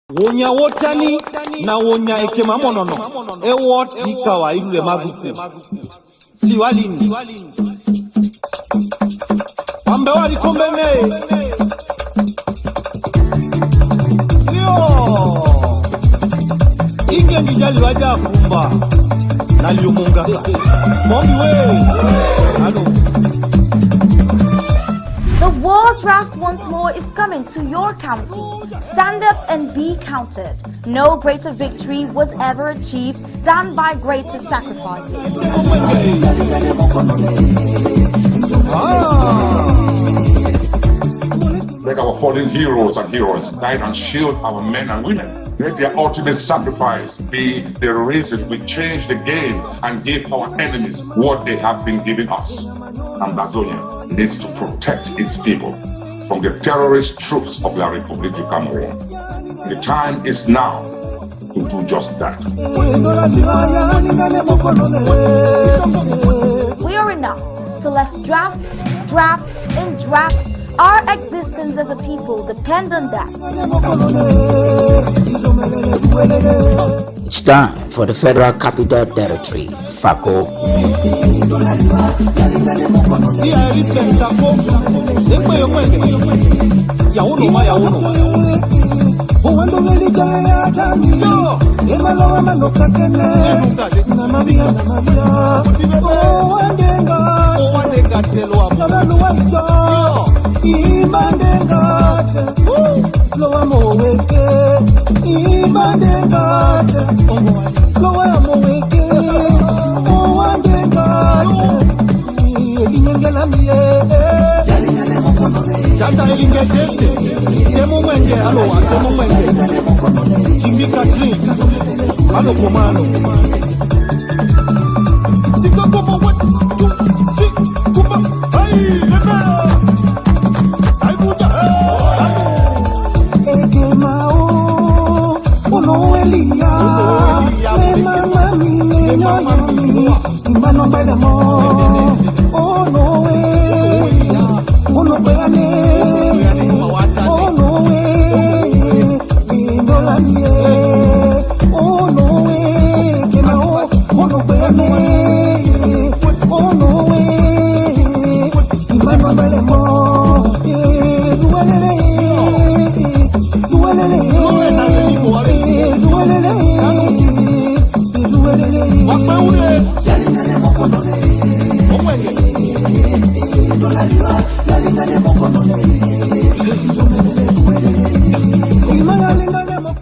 Wonya wotani na wonya ekema monono. Ewot ikawa ile maguku. Liwalini. Wambe wali kombene. Yo. Inge ngijali waja kumba. Na liumunga. Mombi we. Hello. The World Draft once more is coming to your county. Stand up and be counted. No greater victory was ever achieved than by greater sacrifices. Let our fallen heroes and heroines guide and shield our men and women. Let their ultimate sacrifice be the reason we change the game and give our enemies what they have been giving us. Ambazonia needs to protect its people from the terrorist troops of La République du Cameroon. The time is now to do just that. We are enough, so let's draft, and draft. Our existence as a people depend on that. It's time for the Federal Capital Territory, Fako. Lowa moweke, imandengate. Lowa moweke, owandengate. Inyengela miye. Jata ilingetese. Temu mwenge, alo, temu mwenge. Jimmy Catherine, alo komano. Sika kuma what? Sika hey, lebe.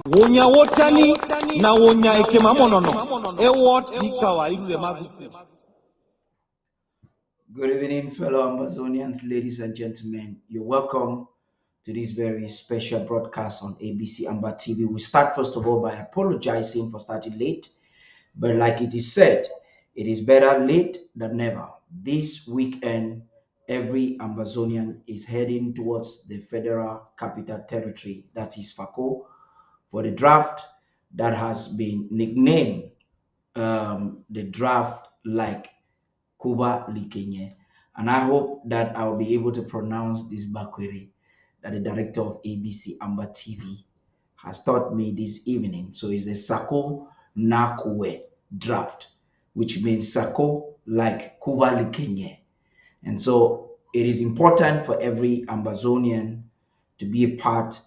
Wonya wotani na wonya ekema monono. Ewot ikawa ile maguku. Good evening, fellow Amazonians, ladies and gentlemen. You're welcome to this very special broadcast on ABC Amba TV. We start first of all by apologizing for starting late, but like it is said, it is better late than never. This weekend, every Amazonian is heading towards the Federal Capital Territory, that is Fako, for the draft that has been nicknamed the draft like Kuva Likenye. And I hope that I'll be able to pronounce this Bakweri that the director of ABC Amba TV has taught me this evening. So it's the Sako Nakwe draft, which means Sako like Kuva Likenye. And so it is important for every Ambazonian to be a part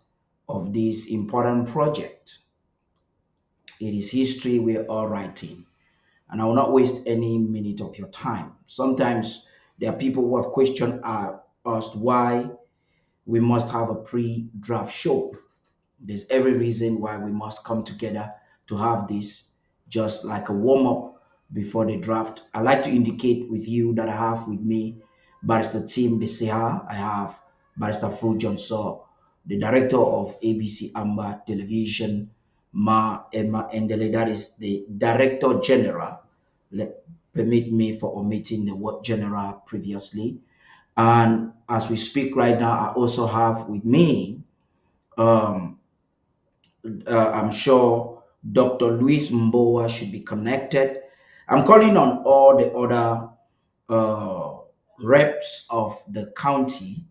of this important project. It is history we're all writing. And I will not waste any minute of your time. Sometimes there are people who have questioned us why we must have a pre-draft show. There's every reason why we must come together to have this just like a warm-up before the draft. I like to indicate with you that I have with me Barrister Tim Beseha, I have Barrister Fru Johnson, the director of ABC Amba Television, Ma Emma Endele, that is the Director General. Permit me for omitting the word general previously. And as we speak right now, I also have with me, I'm sure Dr. Luis Mbowa should be connected. I'm calling on all the other reps of the county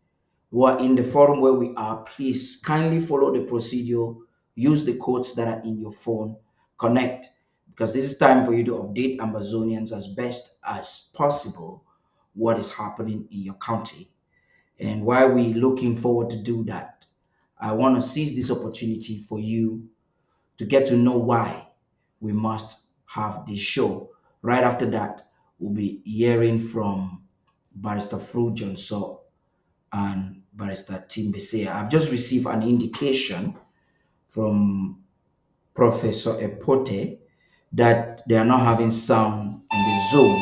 who are in the forum where we are. Please kindly follow the procedure use the codes that are in your phone, connect, because this is time for you to update Amazonians as best as possible what is happening in your county. And while we're looking forward to do that, I want to seize this opportunity for you to get to know why we must have this show. Right after that, we'll be hearing from Barrister Frujon So and Barrister Tim Besea. I've just received an indication from Professor Epote that they are not having sound on the Zoom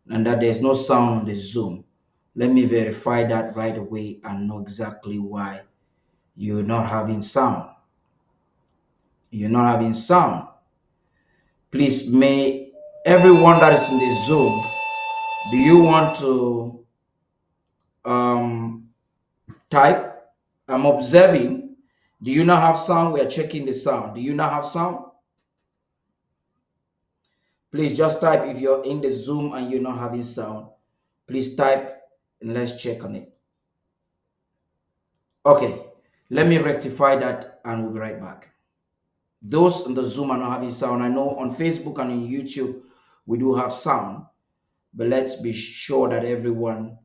and that there's no sound on the Zoom. Let me verify that right away and know exactly why you're not having sound. You're not having sound. Please, may everyone that is in the Zoom, do you want to type? I'm observing. Do you not have sound? We are checking the sound. Do you not have sound? Please just type if you're in the Zoom and you're not having sound. Please type and let's check on it. Okay, let me rectify that and we'll be right back. Those on the Zoom are not having sound. I know on Facebook and on YouTube we do have sound, but let's be sure that everyone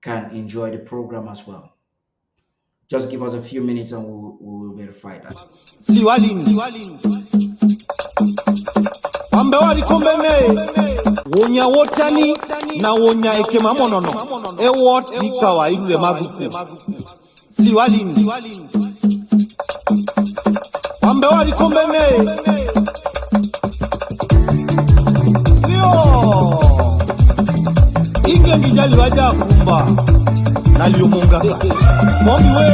can enjoy the program as well. Just give us a few minutes and we'll verify that. Ambewali kombene wonya wotani na wonya ekema monono ewot likawa ile magufu liwalini ambewali kombene yo inge ngijali waja kumba naliomunga mombi we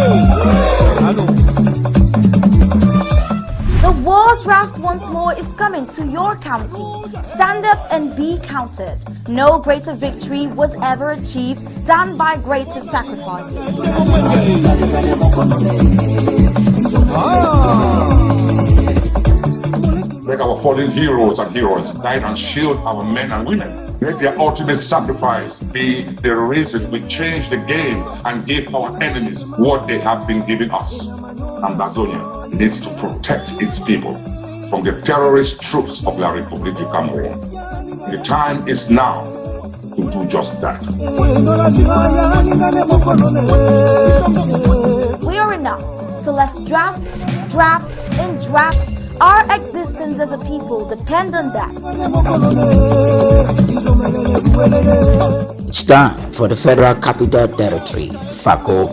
halo. The World Draft once more is coming to your county. Stand up and be counted. No greater victory was ever achieved than by greater sacrifices. Let our fallen heroes and heroines guide and shield our men and women. Let their ultimate sacrifice be the reason we change the game and give our enemies what they have been giving us. Amazonia needs to protect its people from the terrorist troops of La República Cameroon. The time is now to do just that. We are enough, so let's draft, and draft. Our existence as a people depend on that. It's time for the Federal Capital Territory, Fako.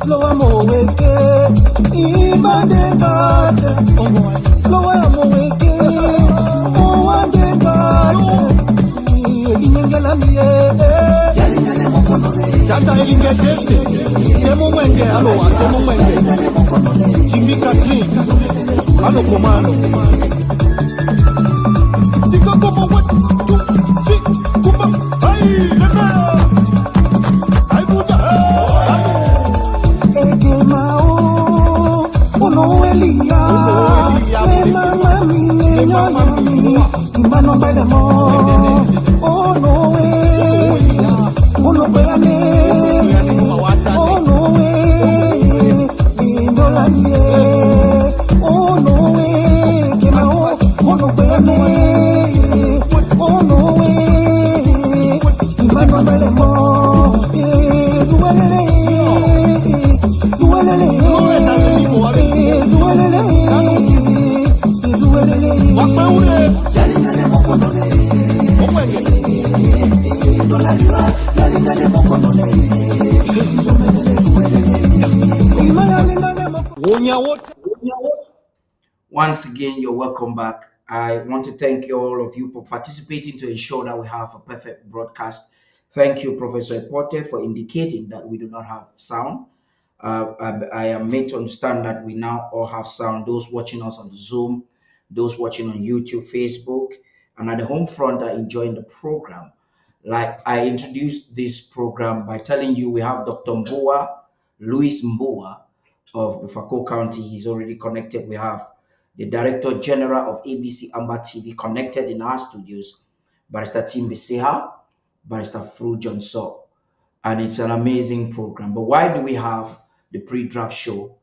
Loa moweke, imandengate, loa moweke, oandengate, elinyengela miye, tata elingetese, temo mwenge aloa, temo mwenge, Jimmy Catherine, alo komano, sika komo wetu, kupa, hai, lebe. Once again, you're welcome back. I want to thank you, all of you, for participating to ensure that we have a perfect broadcast. Thank you, Professor Epote, for indicating that we do not have sound. I am made to understand that we now all have sound. Those watching us on Zoom, those watching on YouTube, Facebook, and at the home front are enjoying the program. Like I introduced this program by telling you we have Dr. Louis Mboa of the Fako County. He's already connected. We have the Director General of ABC Amber TV connected in our studios, Barrister Timbe Seha, Barrister Fru Johnson. And it's an amazing program. But why do we have the pre-draft show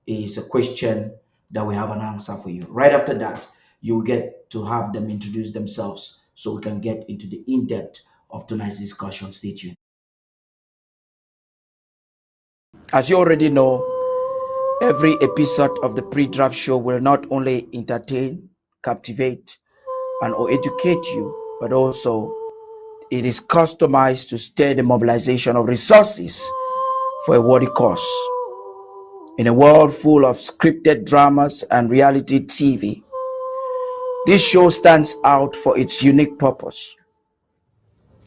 is a question that we have an answer for you. Right after that, you will get to have them introduce themselves so we can get into the in-depth of tonight's discussion. Stay tuned. As you already know, every episode of the pre-draft show will not only entertain, captivate, and or educate you, but also it is customized to stir the mobilization of resources for a worthy cause. In a world full of scripted dramas and reality TV, this show stands out for its unique purpose: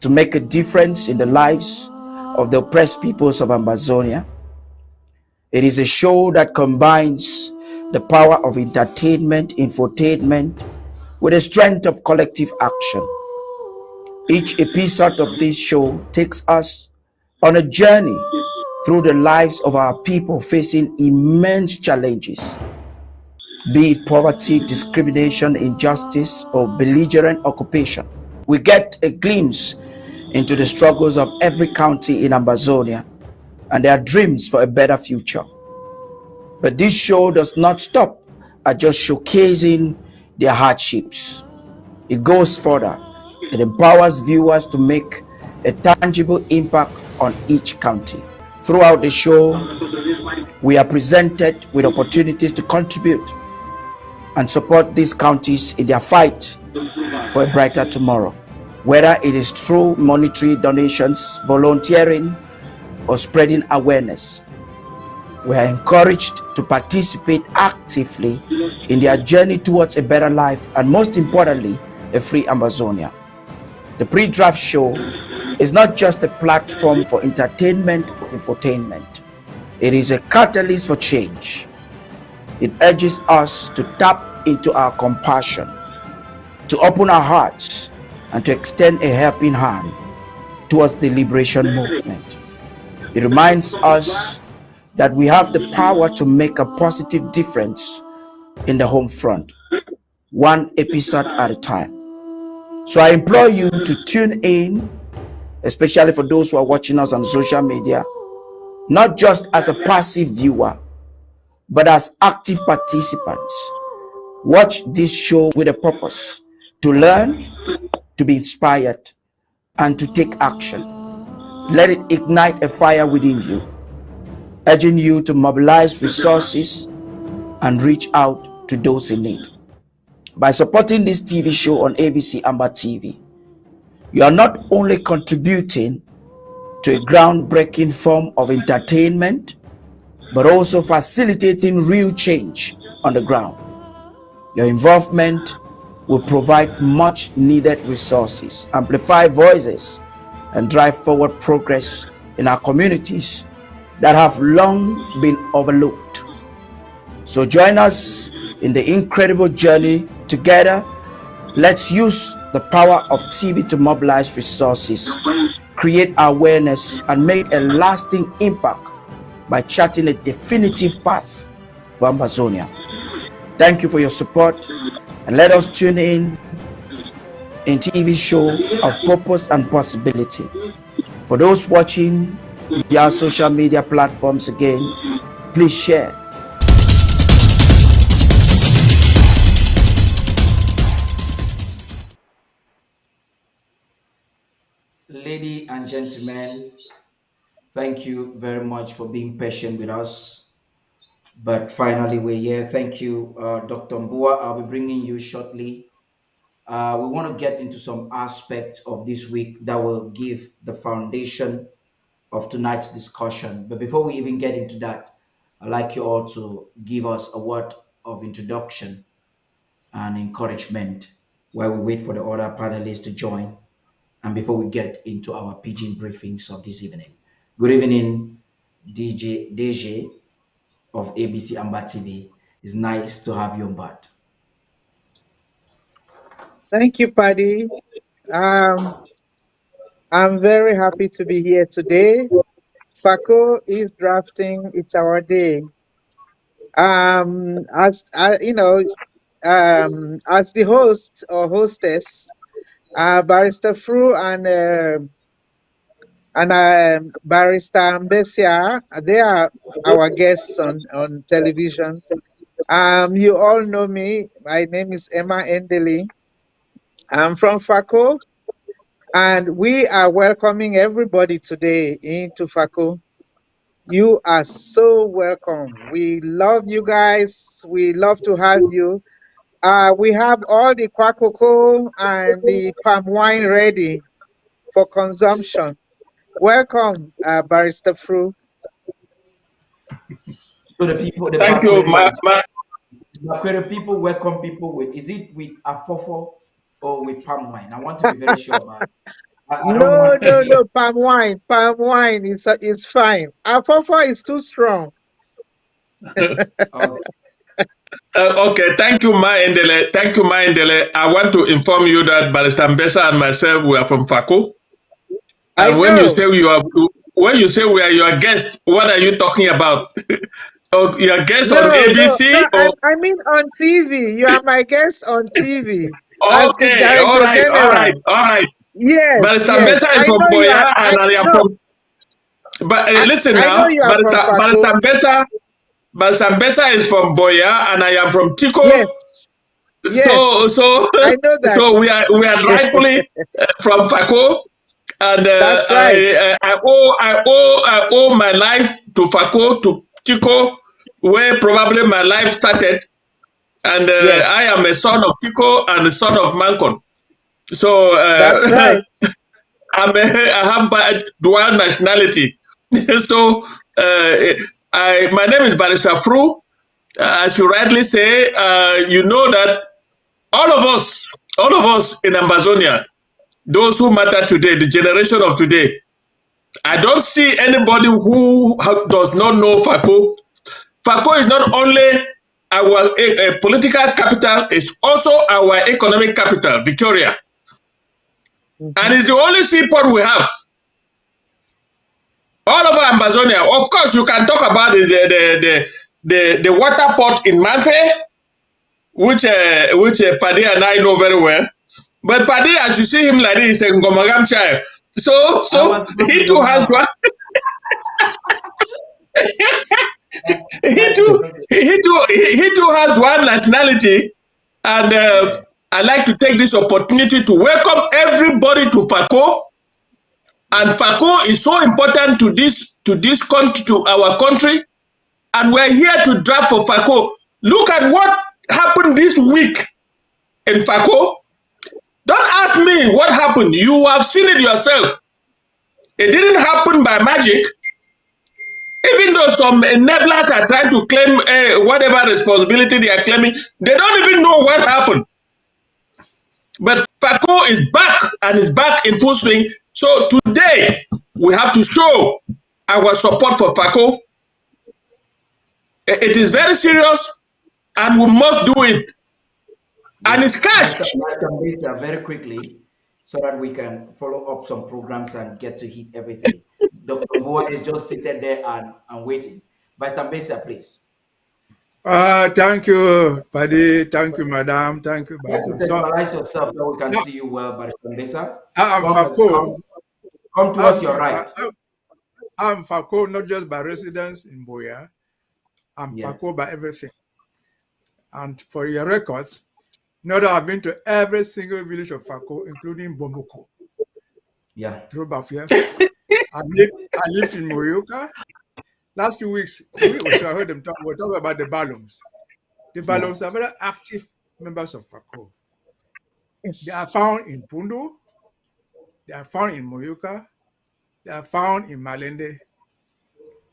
to make a difference in the lives of the oppressed peoples of Amazonia. It is a show that combines the power of entertainment, infotainment, with the strength of collective action. Each episode of this show takes us on a journey through the lives of our people facing immense challenges, be it poverty, discrimination, injustice, or belligerent occupation. We get a glimpse into the struggles of every county in Amazonia and their dreams for a better future. But this show does not stop at just showcasing their hardships. It goes further. It empowers viewers to make a tangible impact on each county. Throughout the show, we are presented with opportunities to contribute and support these counties in their fight for a brighter tomorrow. Whether it is through monetary donations, volunteering, or spreading awareness, we are encouraged to participate actively in their journey towards a better life and, most importantly, a free Amazonia. The pre-draft show is not just a platform for entertainment or infotainment. It is a catalyst for change. It urges us to tap into our compassion, to open our hearts, and to extend a helping hand towards the liberation movement. It reminds us that we have the power to make a positive difference in the home front, one episode at a time. So I implore you to tune in, especially for those who are watching us on social media, not just as a passive viewer, but as active participants. Watch this show with a purpose: to learn, to be inspired, and to take action. Let it ignite a fire within you, urging you to mobilize resources and reach out to those in need. By supporting this TV show on ABC Amber TV, you are not only contributing to a groundbreaking form of entertainment, but also facilitating real change on the ground. Your involvement will provide much needed resources, amplify voices, and drive forward progress in our communities that have long been overlooked. So join us in the incredible journey together. Let's use the power of TV to mobilize resources, create awareness, and make a lasting impact by charting a definitive path for Amazonia. Thank you for your support, and let us tune in TV show of purpose and possibility. For those watching via social media platforms, again, please share. Ladies and gentlemen, thank you very much for being patient with us. But finally, we're here. Thank you, Dr. Mbua. I'll be bringing you shortly. We want to get into some aspects of this week that will give the foundation of tonight's discussion. But before we even get into that, I'd like you all to give us a word of introduction and encouragement while we wait for the other panelists to join, and before we get into our Pidgin briefings of this evening. Good evening, DJ of ABC Amber TV. It's nice to have you on board. Thank you, Paddy. I'm very happy to be here today. Fako is drafting. It's our day. As as the host or hostess, Barrister Fru and Barrister Ambesia, they are our guests on television. You all know me. My name is Emma Endeli. I'm from Fako, and we are welcoming everybody today into Fako. You are so welcome. We love you guys. We love to have you. We have all the kwakoko and the palm wine ready for consumption. Welcome, Barrister Fru. So the people, the Thank you, Bakweri people welcome people with, is it with afofo or with palm wine? I want to be very sure about it. I don't No, want. no, palm wine. Palm wine is fine. Alfalfa is too strong. Okay, thank you, Ma Endele. Thank you, Ma Endele. I want to inform you that Barrister Mbesa and myself, we are from Fako. I And know. when you say we are your guest, what are you talking about? Oh, your guest on ABC No. or I mean on TV. You are my guest on TV as the okay, Director all right, General. all right. Yes, Barrister yes. Mbesa is I from know you are. Boya and I am from. But listen I know now, you are from Barrister Fako. Mbesa is from Boya and I am from Tico. Yes, yes. So I know that. so we are rightfully from Fako, and That's right. I owe my life to Fako, to Tico, where probably my life started, and Yes, I am a son of Tico and a son of Mancon. So that's right. I have dual nationality. So my name is Barrister Fru. As you rightly say, you know that all of us in Amazonia, those who matter today, the generation of today, I don't see anybody who does not know Fako. Fako is not only our political capital, it's also our economic capital, Victoria. And it's the only seaport we have. All over Amazonia. Of course, you can talk about the water port in Manfe, which Paddy and I know very well. But Paddy, as you see him like this, is a Ngomagam child. So he too has one. he too has one nationality, and I like to take this opportunity to welcome everybody to Fako. And Fako is so important to this country, to our country, and we're here to draft for Fako. Look at what happened this week in Fako. Don't ask me what happened. You have seen it yourself. It didn't happen by magic. Even though some enablers are trying to claim whatever responsibility they are claiming, they don't even know what happened. But Fako is back and is back in full swing. So today, we have to show our support for Fako. It is very serious and we must do it. And it's cash. Very quickly, so that we can follow up some programs and get to hit everything. Dr. Boa is just sitting there and waiting. Vice Ambassador, please. Thank you, Paddy. Thank you, Madam. Thank you, Barrister. Visualize yourself so we can see you well, Barrister Ambassador. I'm Fako. Come towards your right. I'm Fako, not just by residence in Boya. I'm Fako by everything. And for your records, know that I've been to every single village of Fako, including Bomoko. Yeah. Through Bafia. I lived in Moyoka. Last few weeks, I heard them we're talking about the Balums. The Balums are very active members of Fako. Yes. They are found in Pundu, they are found in Moyoka, they are found in Malende.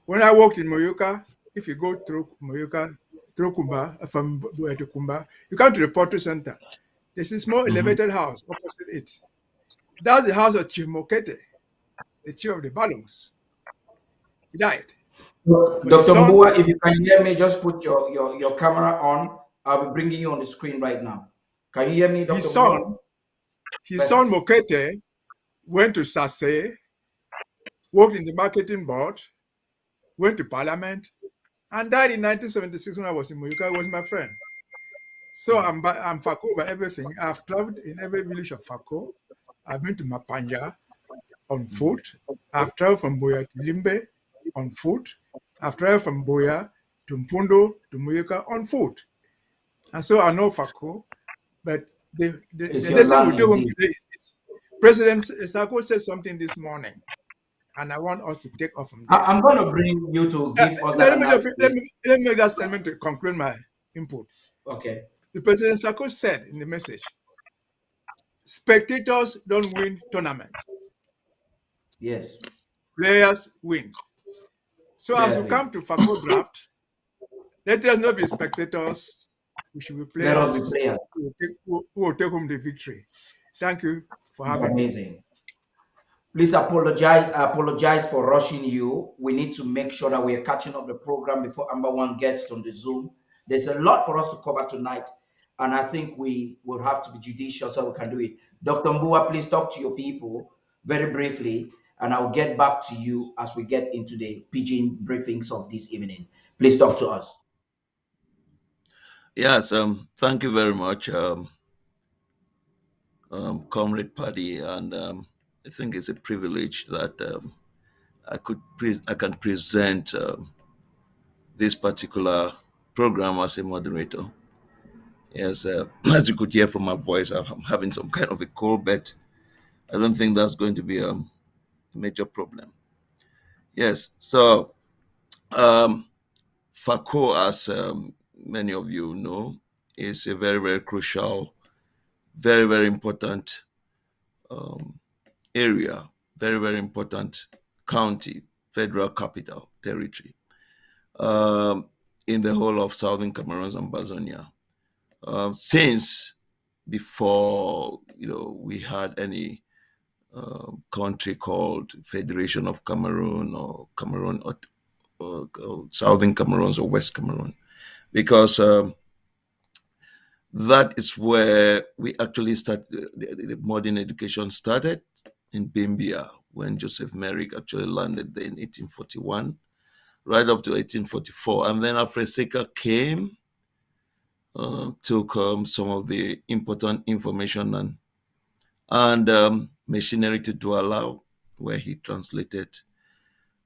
When I walked in Moyoka, if you go through Moyoka, through Kumba, from Boya to Kumba, you come to the Porto Center. There's a small elevated house opposite it. That's the house of Chief Mokete, the chief of the Balums. He died. Dr. Mbua, if you can hear me, just put your camera on. I'll be bringing you on the screen right now. Can you hear me, Dr. His son Mokete went to Sase, worked in the marketing board, went to parliament, and died in 1976 when I was in Moyuka. He was my friend. So I'm Fako by everything. I've traveled in every village of Fako. I've been to Mapanya on foot. I've traveled from Boya to Limbe on foot. I've traveled from Boya to Mpundo to Moyuka on foot. And so I know Fako, but It's the your lesson we land take home indeed. today is this. President Sako said something this morning, and I want us to take off from there. I'm going to bring you to give us that analysis. Let me make that statement to conclude my input. Okay. The President Sako said in the message, spectators don't win tournaments. Yes. Players win. So as Players we win. come to Fako draft, let us not be spectators. We should be Let us be players players. who will take home the victory. Thank you for having me. Amazing. Please apologize. I apologize for rushing you. We need to make sure that we're catching up the program before Amber One gets on the Zoom. There's a lot for us to cover tonight, and I think we will have to be judicious so we can do it. Dr. Mbua, please talk to your people very briefly, and I'll get back to you as we get into the Pidgin briefings of this evening. Please talk to us. Yes, thank you very much, Comrade Paddy, and I think it's a privilege that I can present this particular program as a moderator. Yes, as you could hear from my voice, I'm having some kind of a cold, but I don't think that's going to be a major problem. Yes, so Fako, as many of you know, is a very, very crucial, very, very important area, very, very important county, federal capital territory in the whole of southern Cameroon and Bazonia. Since before, we had any country called Federation of Cameroon or Cameroon or Southern Cameroon or West Cameroon, because that is where we actually the modern education started in Bimbia when Joseph Merrick actually landed there in 1841, right up to 1844. And then Afreseka came, took some of the important information and machinery to Douala, where he translated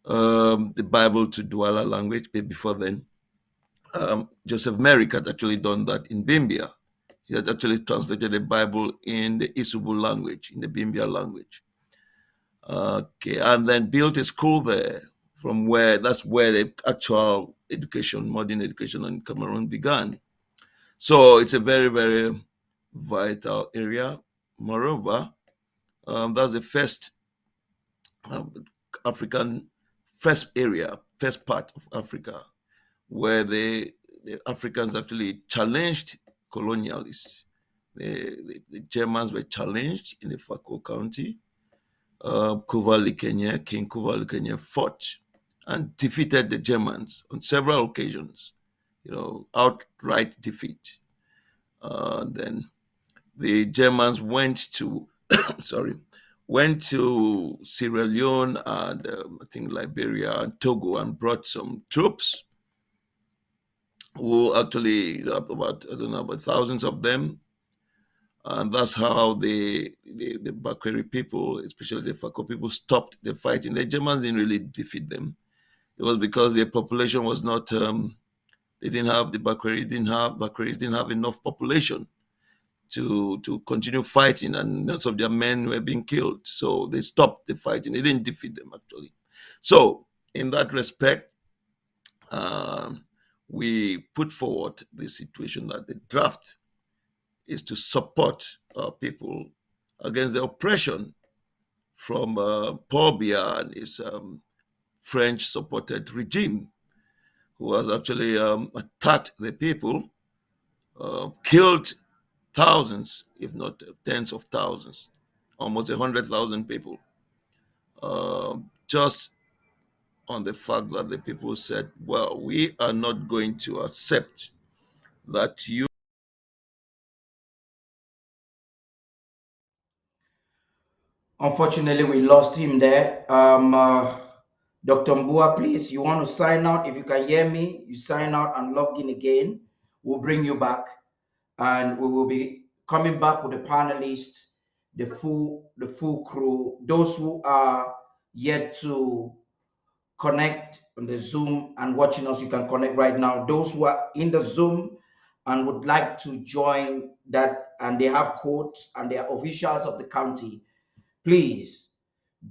the Bible to Douala language. But before then, Joseph Merrick had actually done that in Bimbia. He had actually translated the Bible in the Isubu language, in the Bimbia language. Okay, and then built a school there that's where the actual education, modern education in Cameroon began. So it's a very, very vital area. Moreover, that's the first first part of Africa where the Africans actually challenged colonialists. The Germans were challenged in the Fako County. King Kuva Likenye fought and defeated the Germans on several occasions, outright defeat. Then the Germans went to Sierra Leone and I think Liberia and Togo and brought some troops who actually, about thousands of them. And that's how the Bakweri people, especially the Fako people, stopped the fighting. The Germans didn't really defeat them. It was because their population was not, they didn't have, the Bakweri didn't have enough population to continue fighting, and lots of their men were being killed. So they stopped the fighting. They didn't defeat them, actually. So in that respect, we put forward the situation that the draft is to support our people against the oppression from Paul Biya and his French-supported regime, who has actually attacked the people, killed thousands, if not tens of thousands, almost 100,000 people, just on the fact that the people said, well, we are not going to accept that you. Unfortunately, we lost him there. Dr. Mbua, please, you want to sign out? If you can hear me, you sign out and log in again. We'll bring you back, and we will be coming back with the panelists, the full crew. Those who are yet to connect on the Zoom and watching us, you can connect right now. Those who are in the Zoom and would like to join that, and they have codes and they are officials of the county, please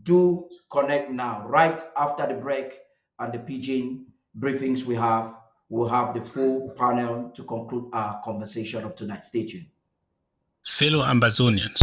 do connect now. Right after the break and the Pidgin briefings we'll have the full panel to conclude our conversation of tonight. Stay tuned. Fellow Amazonians,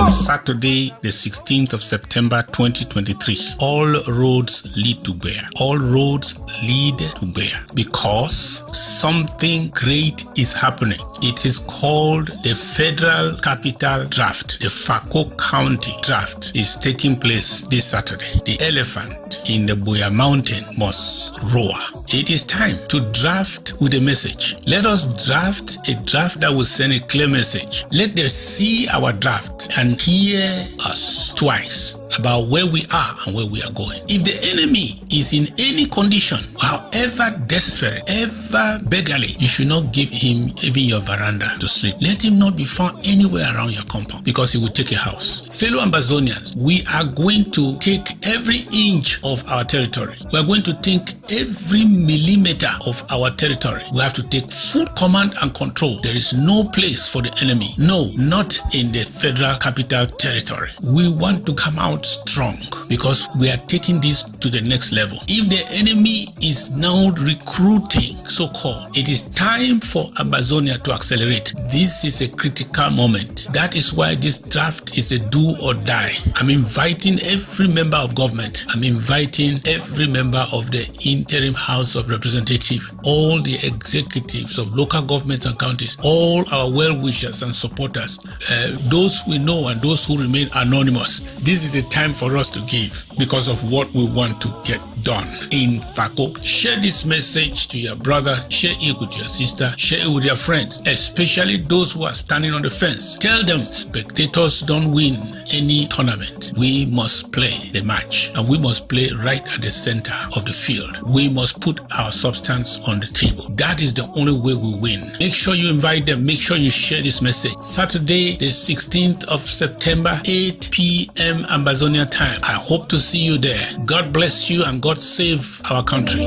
Saturday, the 16th of September 2023, all roads lead to Bear. All roads lead to Bear because something great is happening. It is called the Federal Capital Draft. The Fako County Draft is taking place this Saturday. The elephant in the Boya Mountain must roar. It is time to draft with a message. Let us draft a draft that will send a clear message. Let them see our draft and hear us twice about where we are and where we are going. If the enemy is in any condition, however desperate, ever beggarly, you should not give him even your veranda to sleep. Let him not be found anywhere around your compound because he will take a house. Fellow Amazonians, we are going to take every inch of our territory. We are going to take every millimeter of our territory. We have to take full command and control. There is no place for the enemy. No, not in the Federal Capital Territory. We want to come out strong because we are taking this to the next level. If the enemy is now recruiting, so-called, it is time for Amazonia to accelerate. This is a critical moment. That is why this draft is a do or die. I'm inviting every member of government. I'm inviting every member of the interim House of Representatives, all the executives of local governments and counties, all our well-wishers and supporters, those we know and those who remain anonymous. This is a time for us to give because of what we want to get done in Fako. Share this message to your brother, share it with your sister, share it with your friends, especially those who are standing on the fence. Tell them spectators don't win any tournament. We must play the match and we must play right at the center of the field. We must put our substance on the table. That is the only way we win. Make sure you invite them. Make sure you share this message. Saturday, the 16th of September, 8 p.m. Amazonia time. I hope to see you there. God bless you and God save our country.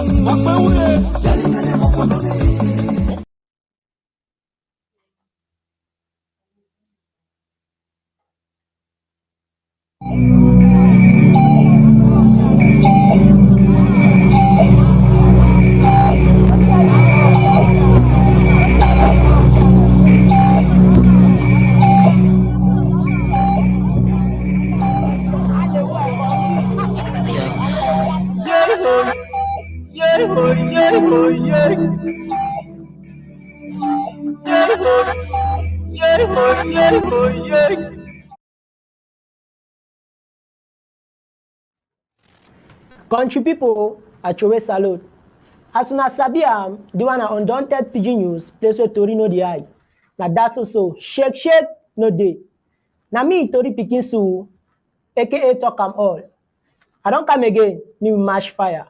Country people, I throw a salute. As soon as sabi am, the one undaunted Pidgin news, place where Tori no the eye. Now that's also shake no day. Now me Tori pikin su, aka talk am all. I don't come again, me mash fire.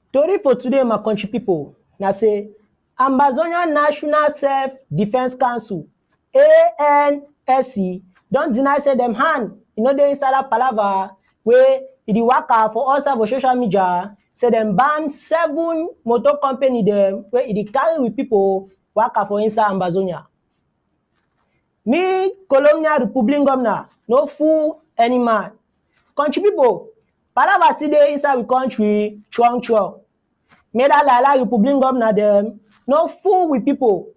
Story for today, my country people. Now say, Amazonian National Self-Defense Council, ANSC, don't deny say them hand. You know they inside that palava where it waka for us for social media. Say them ban 7 motor company them where it carry with people waka for inside Amazonia. Me, Colonial Republic governor, no fool any man. Country people, palava see dey inside we country, strong. Me that Lala Republic governor them, no fool with people.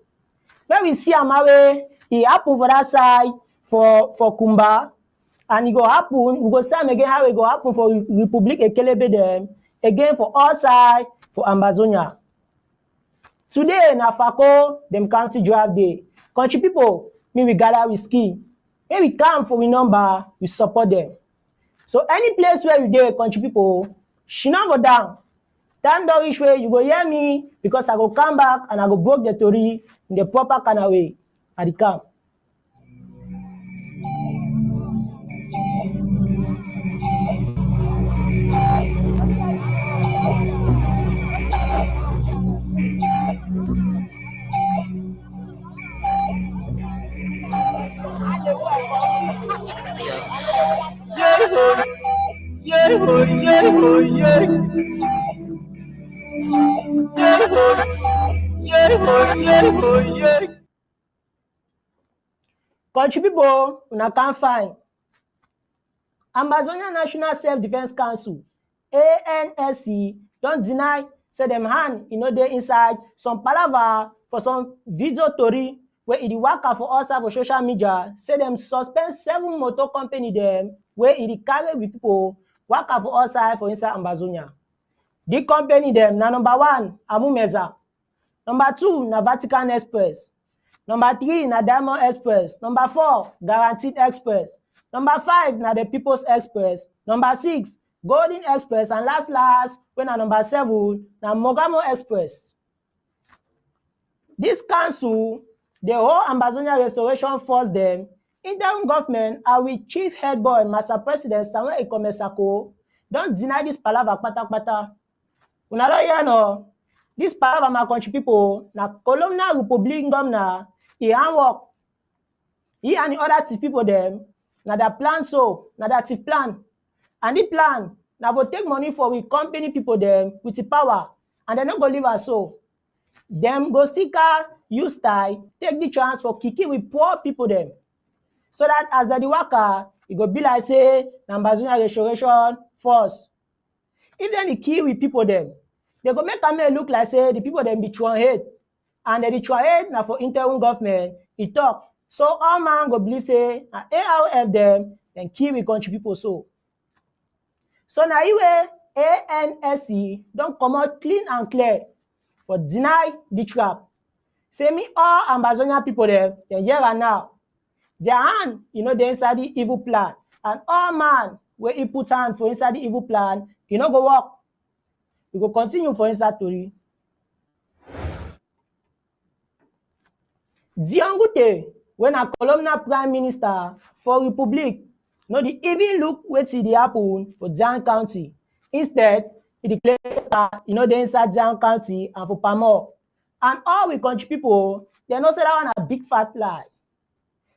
When we see Amawe, he happen for that side for Kumba, and it go happen, we go see him again how it go happen for Republic Ekelebe them, again for all side for Ambazonia. Today na Fako, them county draft day. Country people, may we gather with ski. May we come for we number, we support them. So any place where you dey, country people, she not go down. Time don't reach way, you go hear me, because I go come back and I go broke the story in the proper kind of way. At the camp. Country people, una can't find. Ambazonia National Self-Defense Council, ANSC, don't deny, say them hand, they inside some palaver for some video tori where it worker for us for social media, say them suspend 7 motor company them, where it carry with people worker for us for inside Ambazonia. The company them, na number 1, Amumeza. Number 2, na Vatican Express. Number 3, na Diamond Express. Number 4, Guaranteed Express. Number 5, na the People's Express. Number 6, Golden Express. And last, when na number 7, na Mogamo Express. This council, the whole Ambazonia Restoration Force them, interim government, and with chief head boy, Master President Samuel Ikomesako, don't deny this palaver pata. Una don't hear no. This palaver my country people, na colonial republic governor, he handwork. He and the other chief people them, na their plan so, na their chief plan. And the plan, na for take money for we company people them with the power, and they not go leave us so. Them go sticker, use tie, take the chance for kiki with poor people them. So that as the worker, it go be like say, Ambazonia Restoration Force. If then the key with people them, they go make a look like say the people them be trying head. And the try head now for interim government, it talk. So all man go believe say ARF them and key with country people so. So now you ANSC don't come out clean and clear for deny the trap. Say me all Ambazonia people there, then here and now. Their hand, they inside the evil plan. And all man where he put hand for inside the evil plan, go work. We go continue for inside Tori. Diangute, when a columnar prime minister for Republic, the even look what see the happen for Jan County. Instead, he declared they inside Jan County and for Pamo. And all we country people, they know say that one a big fat lie.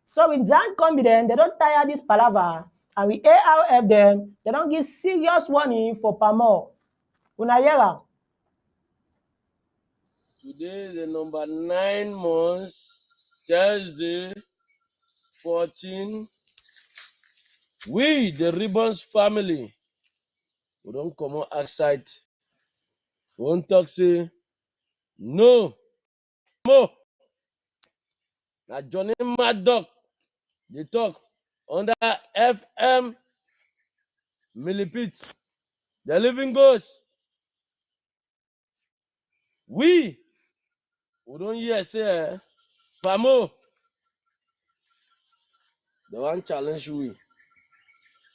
So when Jan come with them, they don't tire this palaver, and we ARF them, they don't give serious warning for Pamo. Una hear. Today is the number 9 months, Thursday, 14. We, the Ribbons family, we don't come out outside. We won't talk say, no, more. Now Johnny Maddock, they talk under FM Millipit. The living ghost. We don't hear say, Pamo, they want challenge we.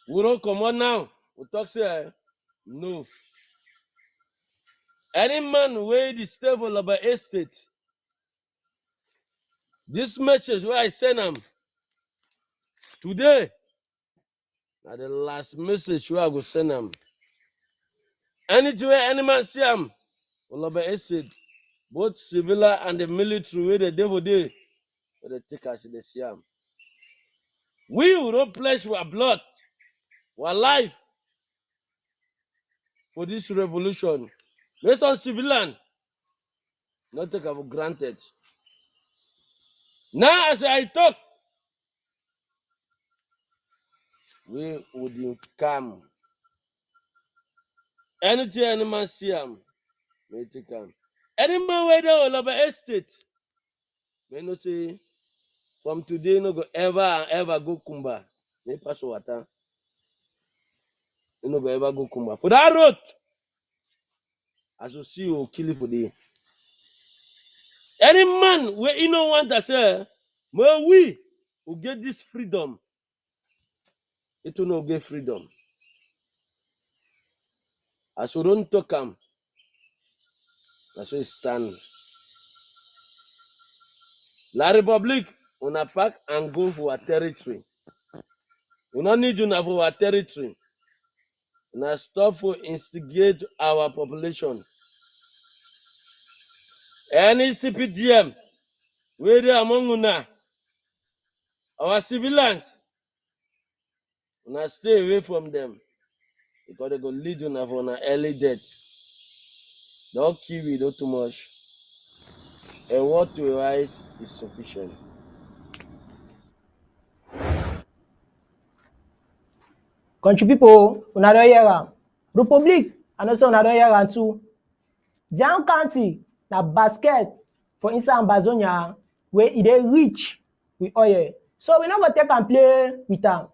We don't come on now. We talk say, no. Any man where the stable of a estate, this message where I send them today, now the last message where I go send them. Anywhere any man see them, will of a estate, both civil and the military where the devil day, where they take us they see them. We will not pledge our blood, our life for this revolution. Based on civilian, not take it for granted. Now as I talk, we wouldn't come. Anything any man see him, may take him. Any man where they all of estate, may no say from today no go ever and ever go Kumba. Me pass water. You no go ever go Kumba. For that road, as you see, you kill it for the. Any man where you know want to say, well, we will get this freedom. It will not get freedom. As you don't talk him, that's why stand. La Republic, on a pack and go for our territory. We don't need you for our territory. Now stop for instigate our population. Any CPDM, where they among una, our civilians, now stay away from them because they go lead you for an early death. Don't kill it not too much. A word to rise is sufficient. Country people, una don hear am. Republic, I know say una don hear am too. Down County na basket for inside Amazonia where it dey rich with oil. So we no go take and play with am.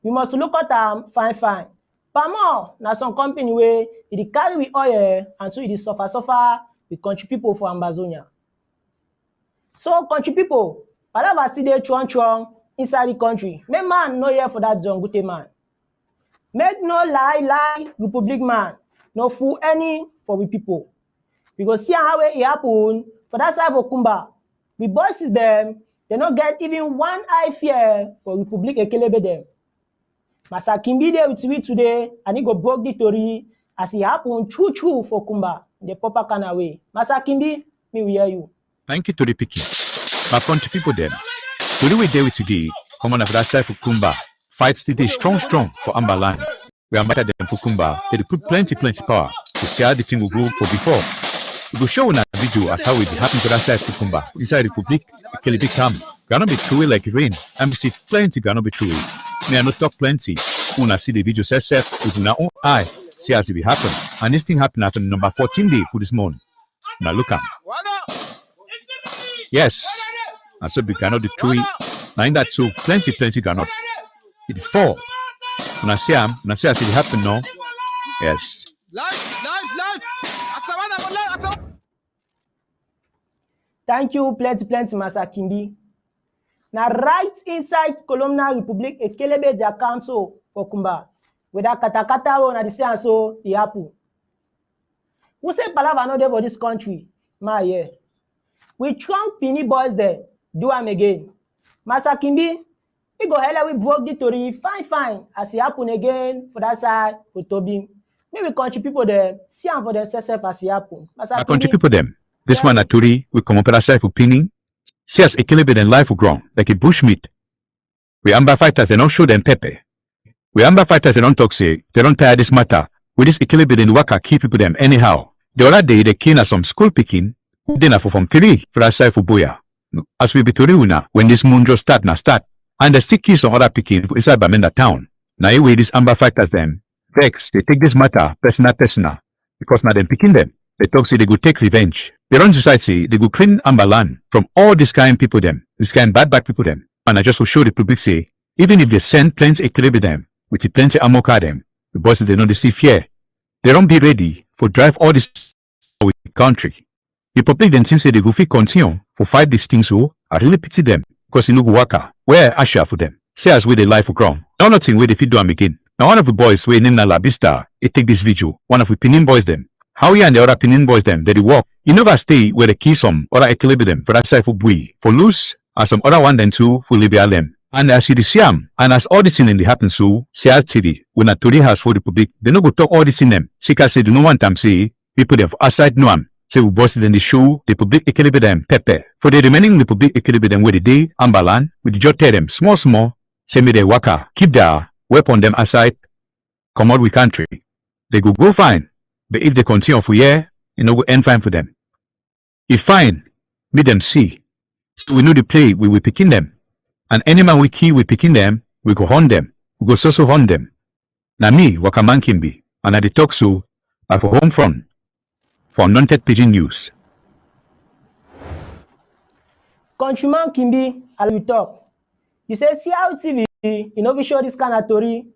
We must look at am fine fine. Palm na some company where it dey carry with oil and so it dey suffer with country people for Amazonia. So country people, palava still dey strong inside the country. Make man no hear for that John Gute man. Make no lie, Republic man, no fool any for we people. We go see how it happen for that side of Kumba. We bosses them, they not get even one eye fear for Republic Ekelebe them. Masakimbi there with we today, and he go broke the story as it happen true for Kumba, the proper kind of way. Masakimbi, me we hear you. Thank you to the picking. My country people them. Today we there with today, come on for that side of Kumba. Fights today strong for Ambaland. We are better than for Kumba. They put plenty power to see how the thing will go for before. We will show in a video as how it happen to that side of Kumba. Inside the Republic, kill a big camp. Gonna be true like rain. And we see plenty gonna be true. Me I not talk plenty. When I see the video says with my own eye, see as it will happen. And this thing happened after number 14 day for this month. Now look at. Yes. And so we cannot do true. Now in that so plenty cannot. It fall. When I see as it happen now. Yes. Thank you, plenty, Masakimbi. Now, right inside Colomna Republic, Ekelebe their council for Kumba. With that katakata on the same so it happen. Who say Palava no dey for this country? My yeah. We trunk Pini boys there. Do am again. Masakimbi, we go hell we broke the story fine as it happen again for that side for Tobin. Maybe country people there see am for themselves as it happen. Our country people them. This one at Turi, we come up with a side for pinning. See us Ekelebe and life will grow like a bushmeat. We amber fighters, they don't show them pepper. We amber fighters, they don't talk say, they don't tire this matter. With this Ekelebe and Waka keep people them anyhow. The other day, they came as some school picking, dinner for from 3 for that side for Boya. As we be to Riuna, when this moon just start. And the still keep some other picking inside Bamenda town. Now anyway, these amber fighters them, vex, they take this matter personal, because now them picking them. They talk say they go take revenge. They don't decide say they go clean Amberland from all these kind people them, this kind bad people them. And I just will show the public say, even if they send plenty Ekelebe them, with the plenty Amoka them, the bosses they know they see fear. They don't be ready for drive all this with the country. The public then think say they go fit continue for fight these things so I really pity them because in no go waka. Where Asha for them? Say as with the life for ground. Now nothing where they fit do them again. Now one of the boys where named La Vista, he take this video. One of the Pinin boys them. How he and the other Pinin boys them, they walk. You never stay where they key some other Ekelebe them for that side for Bui, for loose, and some other one then too for Libya them. And as you see them, and as all this thing in the happen so, CRTV, when a Tory house for the public, they no go talk all this in them. Sika say do no one time say, people them aside no am. Say we boss it in the show, the public Ekelebe them pepper. For the remaining the public Ekelebe them where the day, Ambaland, we just tell them small, say me they waka, keep their weapon them aside, come out with country. They go fine. But if they continue for year, you know, we end fine for them. If fine, make them see. So we know the play, we will picking them. And any man we key, we picking them, we go hunt them. We go so hunt them. Now me, Wakaman Kimbi, and I talk so, I for home front, for anointed Pidgin news. countryman Kimbi, I will talk. You say, see how TV, you know, we show this kind of story.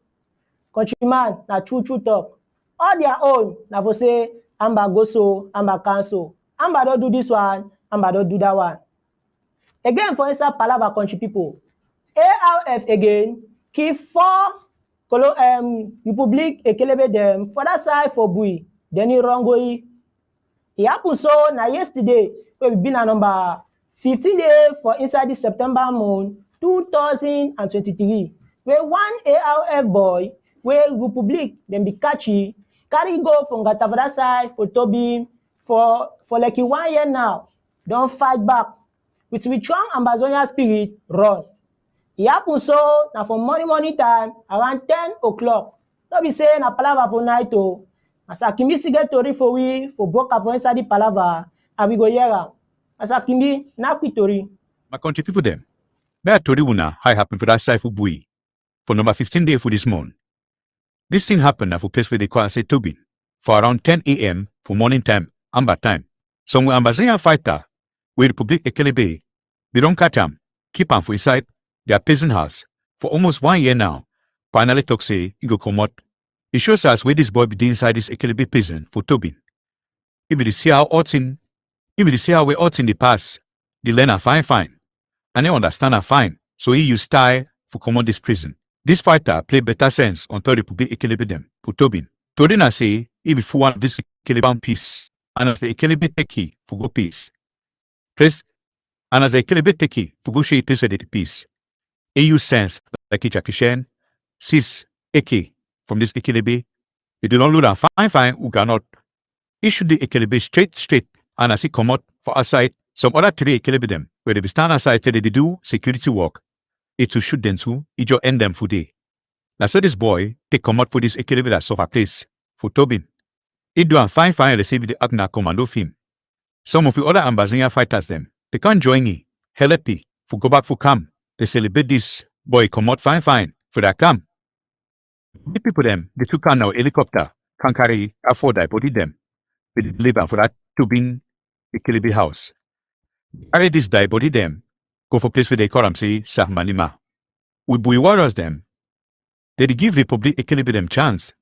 Countryman, na true talk. All their own, na for say, Amba go so, Amba cancel. Amba don't do this one, Amba don't do that one. Again, for instance, Palava country people. ARF again, keep 4 Republic Ekelebe them for that side for Bui. Then he wrongoi. It happened so now yesterday, we been a number 15 days for inside the September month 2023. Where one ARF boy, where Republic then be catchy, carry go from Gatavada side for Toby for like 1 year now. Don't fight back. With strong Ambazonia spirit, run. It happens so now for morning time around 10 o'clock. Don't be saying a palava for night oh. As a Kimbi get tori for we for broker for inside the palava and we go here. As a Kimbi, na tori. My country people them. May I told you una how it happened for that side for Bui for number 15 day for this month. This thing happened at a place where they call say Tobin for around 10 a.m. for morning time, Amber time. Some Ambazonia fighter with Republic Ekelebe, they don't catch him, keep him for inside their prison house for almost 1 year now. Finally talk say he go come out. It shows us where this boy be inside this Ekelebe prison for Tobin. If we see how outing, if we see how we ought in the past, they learn a fine, and they understand a fine. So he use style for come out this prison. This fighter play better sense on third Republic Ekelebe them for Tobin. Todina say he be for one of this Ekelebe peace, and as the Ekelebe teki for go peace. Press, and as the Ekelebe teki for go share peace with the peace. He use sense like Ichakishen, sis Eke from this Ekelebe. If they don't load and fine, who cannot. He should the Ekelebe straight, and as he come out for outside, some other 3 Ekelebe them, where they be stand outside till they do security work. It to shoot them too, it just end them for day. Now so this boy, take come out for this Ekelebe that suffer place, for Tobin. He do and fine receive the Agna commando film. Some of the other Ambazonia fighters them, they can't join me, help me, for go back for camp. They celebrate this boy come out fine for their camp. The people them, they took on now helicopter, can carry afford I body them. With deliver for that Tobin Ekelebe house. Carry this die body them, go for place where they call them say Sahmanima. We boy warriors them. They give Republic Ekelebe them chance.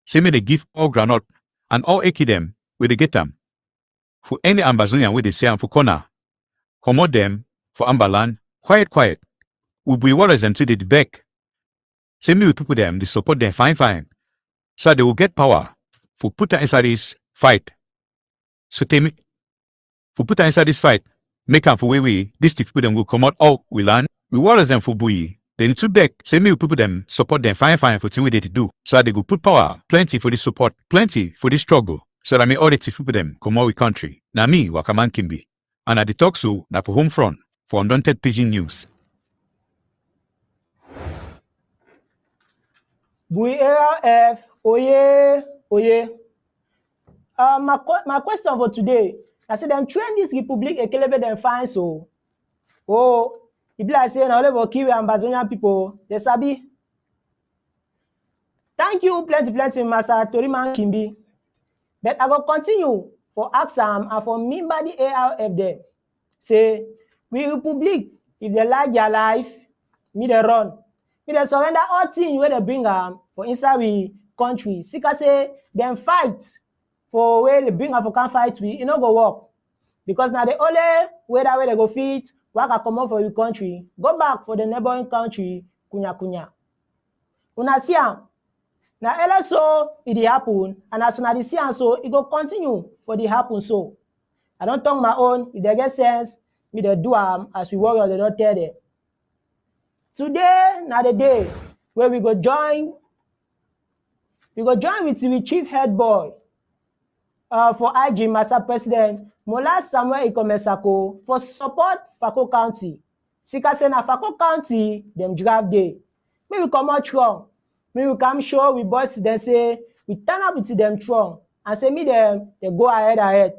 Say me they give all granite and all Eki them where they get them. For any Ambazonian where they say for corner. Come out them for Amberland, quiet. We boy warriors them till they back. Say me with people them, they support them fine. So they will get power for put inside this fight. So tell me, for put inside this fight, make them for we, these people them will come out all we learn. We warriors them for Bui. Then to back, say me people them support them fine for thing we they do. So they go put power, plenty for this support, plenty for this struggle. So that me all the people them come out with country. Now me, Wakaman Kimbi. And at the talk so, now for home front, for Undaunted Pidgin News. Bui ARF, oye. My question for today, I said them train this Republic Ekelebe them fine so. Oh, it be like saying all over Kiwi and Ambazonian people, they sabi. Thank you, plenty, Master Toriman Kimbi. But I will continue for Axam and for me by the ARF them. Say, we Republic, if they like their life, me they run. Me they surrender all things where they bring them for inside we country. Sika say, them fight for where they bring African fight we, it no go work. Because now the only way that way they go fit, work a come out for the country, go back for the neighboring country, kunya. Una see am. Now LSO it happen, and as soon as they see am so, it go continue for the happen so. I don't talk my own, if they get sense, me they do am as we warriors, they don't tell them. Today, now the day where we go join with the chief head boy for IG Master President Mola Samuel Ikomesako for support Fako County. Sika say na Fako County, them draft day. Me we come out strong. Me we come show we boys then say we turn up with them strong and say me them they go ahead.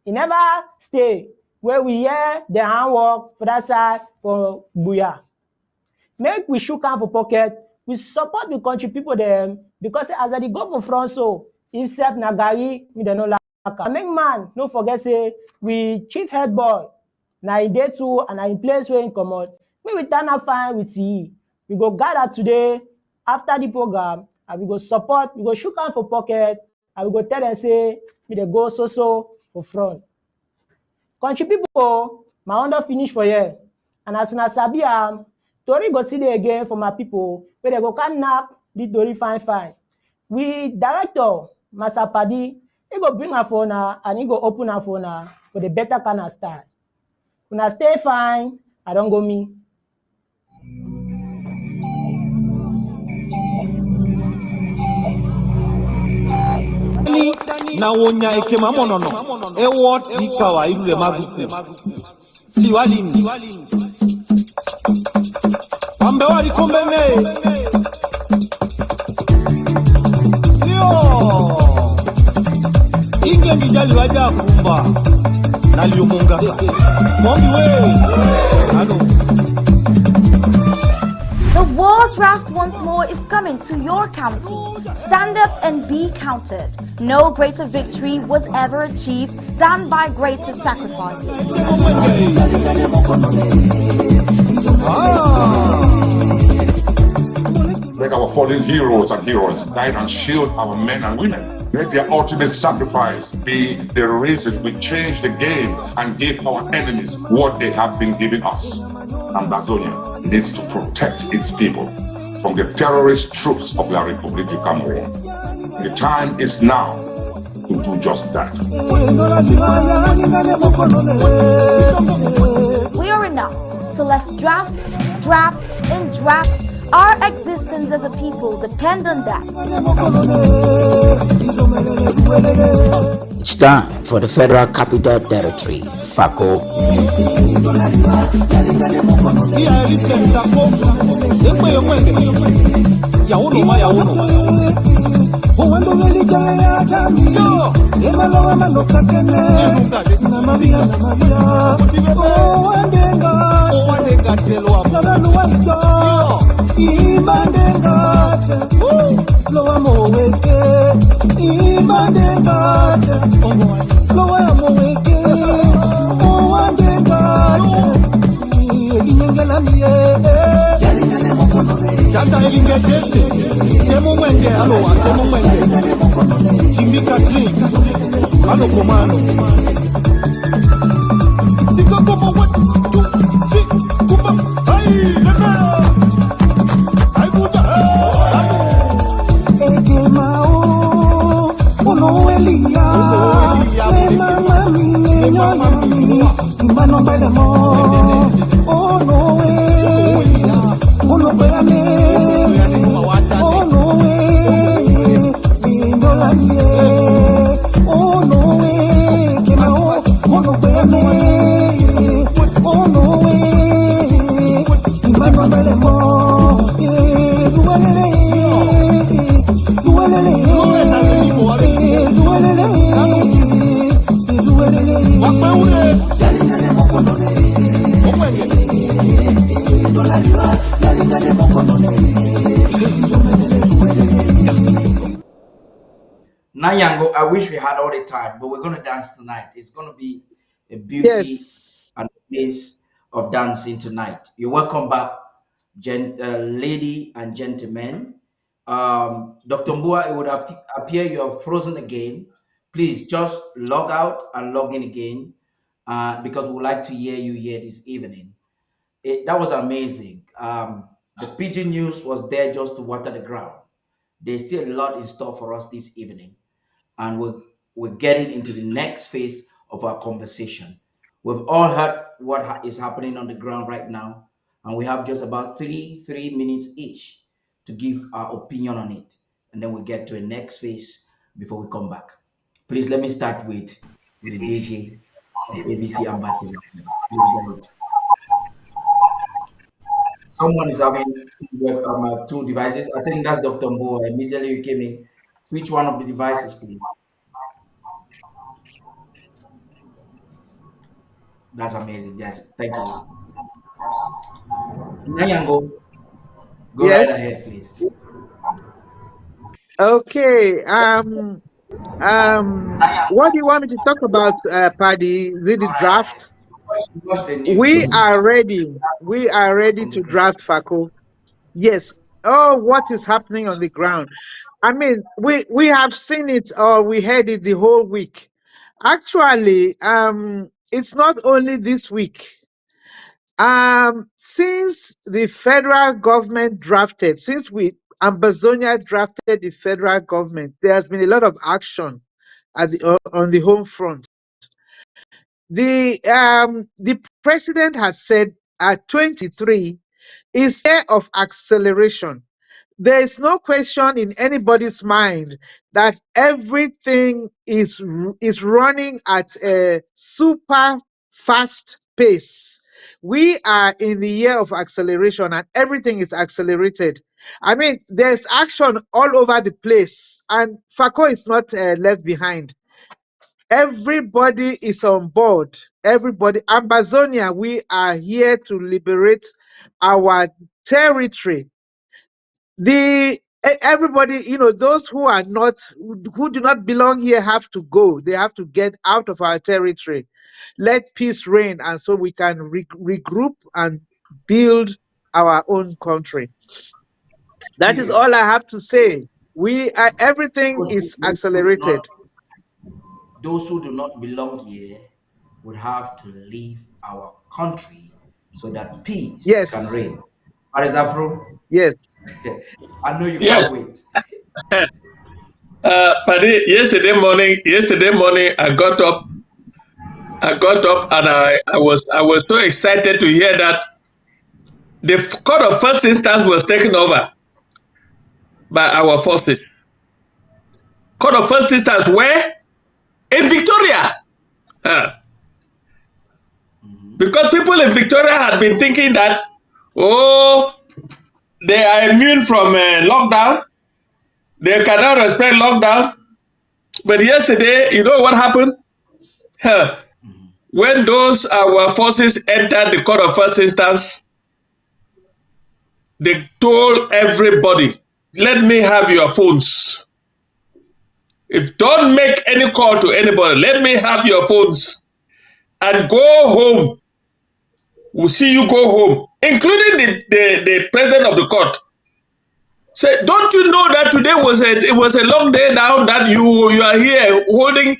He never stay where we hear the handwork for that side for Buya. Make we shook hand for pocket. We support the country people them because as they go for front so if self nagari me they no like. Make man no forget say we chief head boy Now in day 2 and in place where in commode. Me we turn up fine with CE. We go gather today after the program and we go support, we go shook hand for pocket and we go tell them say me they go so for front. Country people, my under finish for here. And as soon as I be Tori go see there again for my people where they go can nap the Tori fine. We director Master PADDY, he go bring her phone and he go open her phone for the better kind of style. When I stay fine, I don't go me. Na wonya ekema monono ewot ikawa irule maguku liwalini ambe wali kombene yo inge ngijali waja kumba naliumunga mombi we ano. The World Draft once more is coming to your county. Stand up and be counted. No greater victory was ever achieved than by greater sacrifices. Let our fallen heroes and heroines guide and shield our men and women. Let their ultimate sacrifice be the reason we change the game and give our enemies what they have been giving us. Ambazonia needs to protect its people from the terrorist troops of La République du Cameroon. The time is now to do just that. We are enough, so let's draft, and draft. Our existence as a people depend on that. It's time for the Federal Capital Territory, Fako. Lowa moweke, imandengate, lowa moweke, owandengate, inyengela miye, yalingane mokonole, jata elingetese, temu mwenge, alowa, temu mwenge, Jimmy Catherine, alo komano, sika como what, si, kupa, hai, lema, hai buja, Nayango, I wish we had all the time, but we're going to dance tonight. It's going to be a beauty and a place of dancing tonight. You're welcome back, lady and gentlemen. Dr. Mbua, it would appear you are frozen again. Please just log out and log in again because we would like to hear you here this evening. That was amazing. The Pidgin news was there just to water the ground. There's still a lot in store for us this evening. And we're getting into the next phase of our conversation. We've all heard what is happening on the ground right now, and we have just about three minutes each to give our opinion on it, and then we get to the next phase before we come back. Please let me start with the DJ of ABC and Bakweri. Please go ahead. Someone is having two devices. I think that's Dr. Mbo. Immediately you came in. Switch one of the devices, please. That's amazing. Yes, thank you. Nyango, go right ahead, please. Okay. What do you want me to talk about, Paddy? Is it the draft? Watch the news. We are ready. We are ready to draft Fako. Yes. Oh, what is happening on the ground? I mean, we have seen it or we heard it the whole week. Actually, it's not only this week. Since the federal government drafted, since Ambazonia drafted the federal government, there has been a lot of action at on the home front. The president has said at 23 is year of acceleration. There is no question in anybody's mind that everything is running at a super fast pace. We are in the year of acceleration and everything is accelerated. I mean, there's action all over the place and Fako is not left behind. Everybody is on board. Everybody, Ambazonia, we are here to liberate our territory. Everybody, those who do not belong here have to go. They have to get out of our territory. Let peace reign, and so we can regroup and build our own country. That is all I have to say. Everything is accelerated. Those who do not belong here would have to leave our country so that peace can reign. What is that, bro? Yes. I know you can't wait. Paddy, yesterday morning, I got up and I was so excited to hear that the court of first instance was taken over by our forces. Court of first instance where? In Victoria. Because people in Victoria had been thinking that, they are immune from lockdown. They cannot respect lockdown. But yesterday, you know what happened? When those our forces entered the court of first instance, they told everybody, let me have your phones. Don't make any call to anybody. Let me have your phones and go home. We'll see you go home, including the president of the court. Say, don't you know that today was a long day down that you are here walking?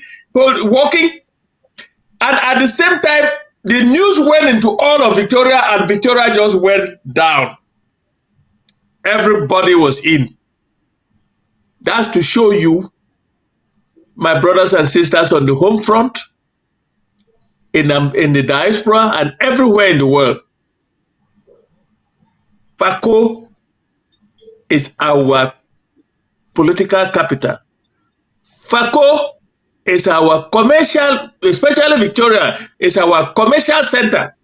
And at the same time, the news went into all of Victoria and Victoria just went down. Everybody was in. That's to show you, my brothers and sisters on the home front, in the diaspora and everywhere in the world, Fako is our political capital. Fako is our commercial, especially Victoria, is our commercial center.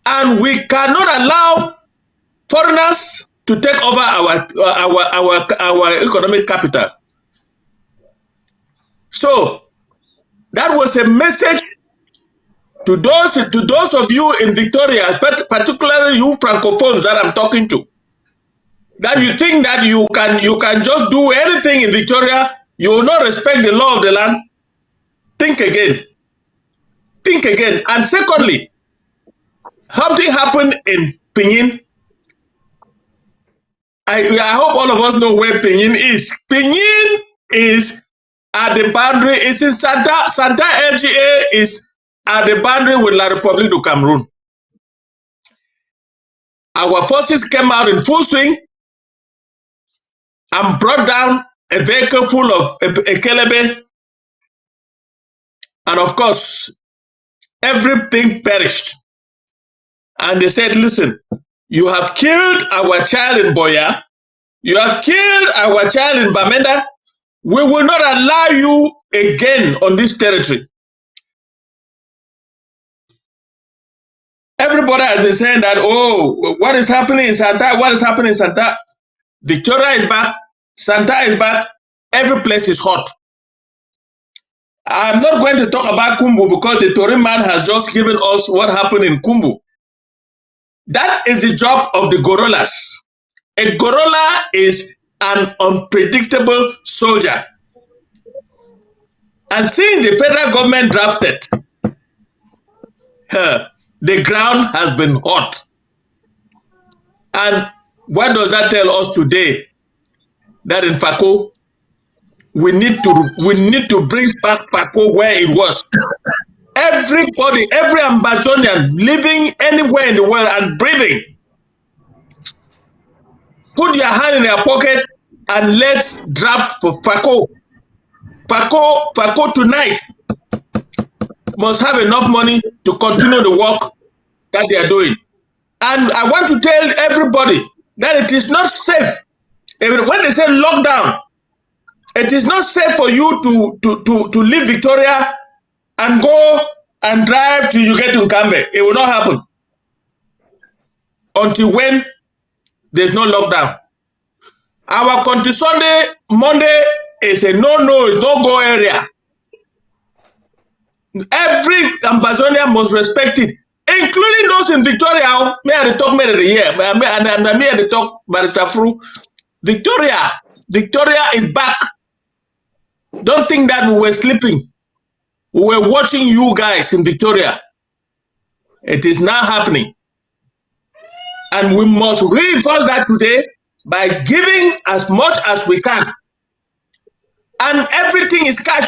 And we cannot allow foreigners to take over our economic capital. So that was a message to those of you in Victoria, particularly you Francophones that I'm talking to, that you think that you can just do anything in Victoria, you will not respect the law of the land. Think again. Think again. And secondly, something happened in Pidgin. I hope all of us know where Pidgin is. Pidgin is at the boundary. It's in Santa LGA is at the boundary with La République du Cameroon. Our forces came out in full swing and brought down a vehicle full of Ekelebe. And of course, everything perished. And they said, listen, you have killed our child in Boya. You have killed our child in Bamenda. We will not allow you again on this territory. Everybody has been saying that, what is happening in Santa? What is happening in Santa? Victoria is back. Santa is back. Every place is hot. I'm not going to talk about Kumbu because the Tory man has just given us what happened in Kumbu. That is the job of the gorillas. A gorilla is an unpredictable soldier. And since the federal government drafted the ground has been hot. And what does that tell us today? That in Fako, we need to bring back Fako where it was. Everybody, every Ambazonian living anywhere in the world and breathing, put your hand in your pocket and let's draft for Fako. Fako tonight must have enough money to continue the work that they are doing. And I want to tell everybody that it is not safe. Even when they say lockdown, it is not safe for you to leave Victoria and go and drive till you get to Nkambe. It will not happen until when there's no lockdown. Our country Monday is a no-no, it's no-go area. Every Ambazonian must respect it, including those in Victoria. Me at the talk me here, and me at the talk Barrister Fru. Victoria is back. Don't think that we were sleeping. We were watching you guys in Victoria. It is now happening. And we must reinforce that today by giving as much as we can. And everything is cash.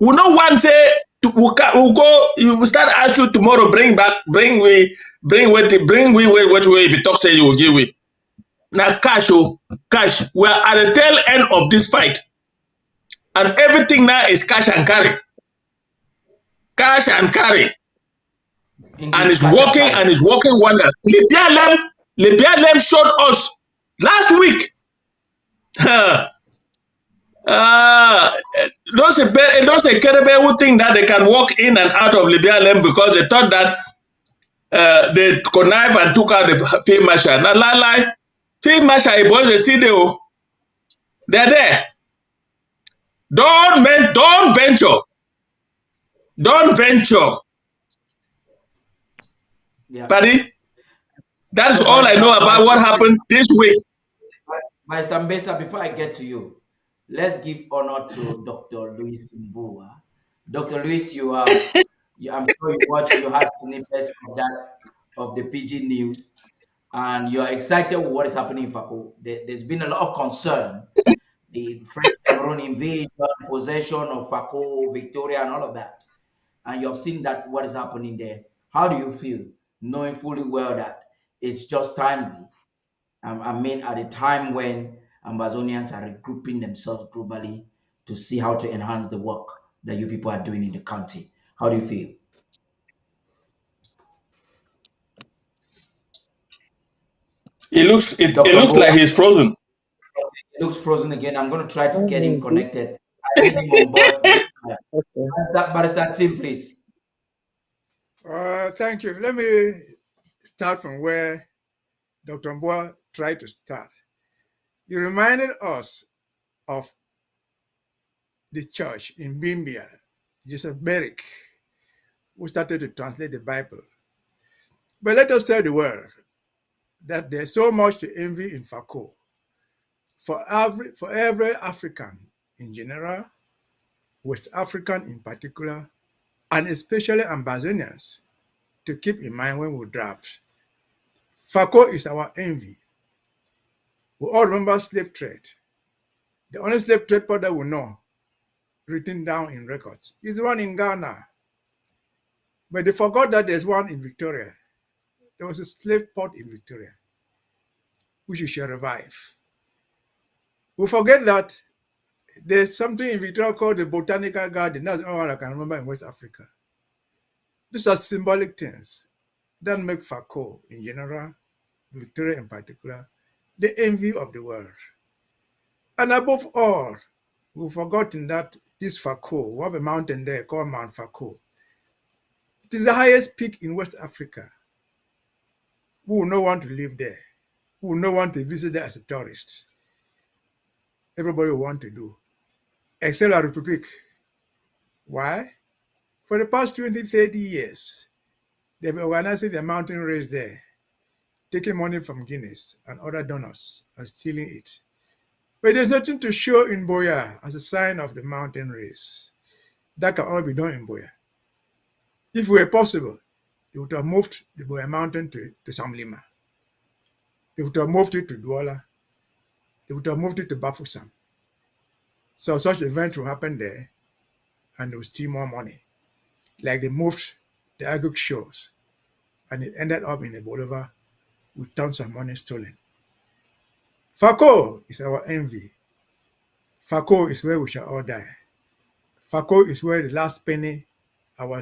We no one say we'll go. You start ask you tomorrow. Bring what we talk say you will give we. Now cash. We are at the tail end of this fight, and everything now is cash and carry. Cash and carry. Indeed, and it's working and it's working wonders. Libya Lem showed us last week. Those Kerebe who think that they can walk in and out of Libya Lem because they thought that they connived and took out the field marshal. Now lie. Field marshal boys the CDO. They're there. Don't venture. Don't venture. Yeah. Paddy, that's all I know about what happened this week. Mr. Mbesa, before I get to you, let's give honor to Dr. Luis Mbua. Dr. Luis, I'm sure you had snippets of the Pidgin news, and you're excited with what is happening in Fako. There's been a lot of concern. The French Cameroon invasion, possession of Fako, Victoria, and all of that. And you've seen that what is happening there. How do you feel, knowing fully well that it's just timely? I mean, at a time when Ambazonians are regrouping themselves globally to see how to enhance the work that you people are doing in the country. How do you feel? It looks like he's frozen. It looks frozen again. I'm going to try to get him connected. I need him on board. Okay. Barrister Tim, please. Thank you. Let me start from where Dr. Mbua tried to start. You reminded us of the church in Bimbia, Joseph Merrick, who started to translate the Bible. But let us tell the world that there's so much to envy in Fako. For every African in general, West African in particular, and especially Ambazonians, to keep in mind when we draft. Fako is our envy. We all remember slave trade. The only slave trade port that we know, written down in records, is the one in Ghana. But they forgot that there's one in Victoria. There was a slave port in Victoria, which we shall revive. We forget that there's something in Victoria called the Botanical Garden. That's all I can remember in West Africa. These are symbolic things that make Fako in general, Victoria in particular, the envy of the world. And above all, we've forgotten that this Fako, we have a mountain there called Mount Fako. It is the highest peak in West Africa. We will not want to live there. We will not want to visit there as a tourist. Everybody will want to do, except our Republic. Why? For the past 20, 30 years, they've been organizing the mountain race there, taking money from Guinness and other donors and stealing it. But there's nothing to show in Boya as a sign of the mountain race. That can only be done in Boya. If it were possible, They would have moved the Boya Mountain to Samlima. They would have moved it to Douala. They would have moved it to Bafusam. So such events will happen there, and they will steal more money. Like they moved the Aguk shows, and it ended up in a boulevard with tons of money stolen. Fako is our envy. Fako is where we shall all die. Fako is where the last penny, our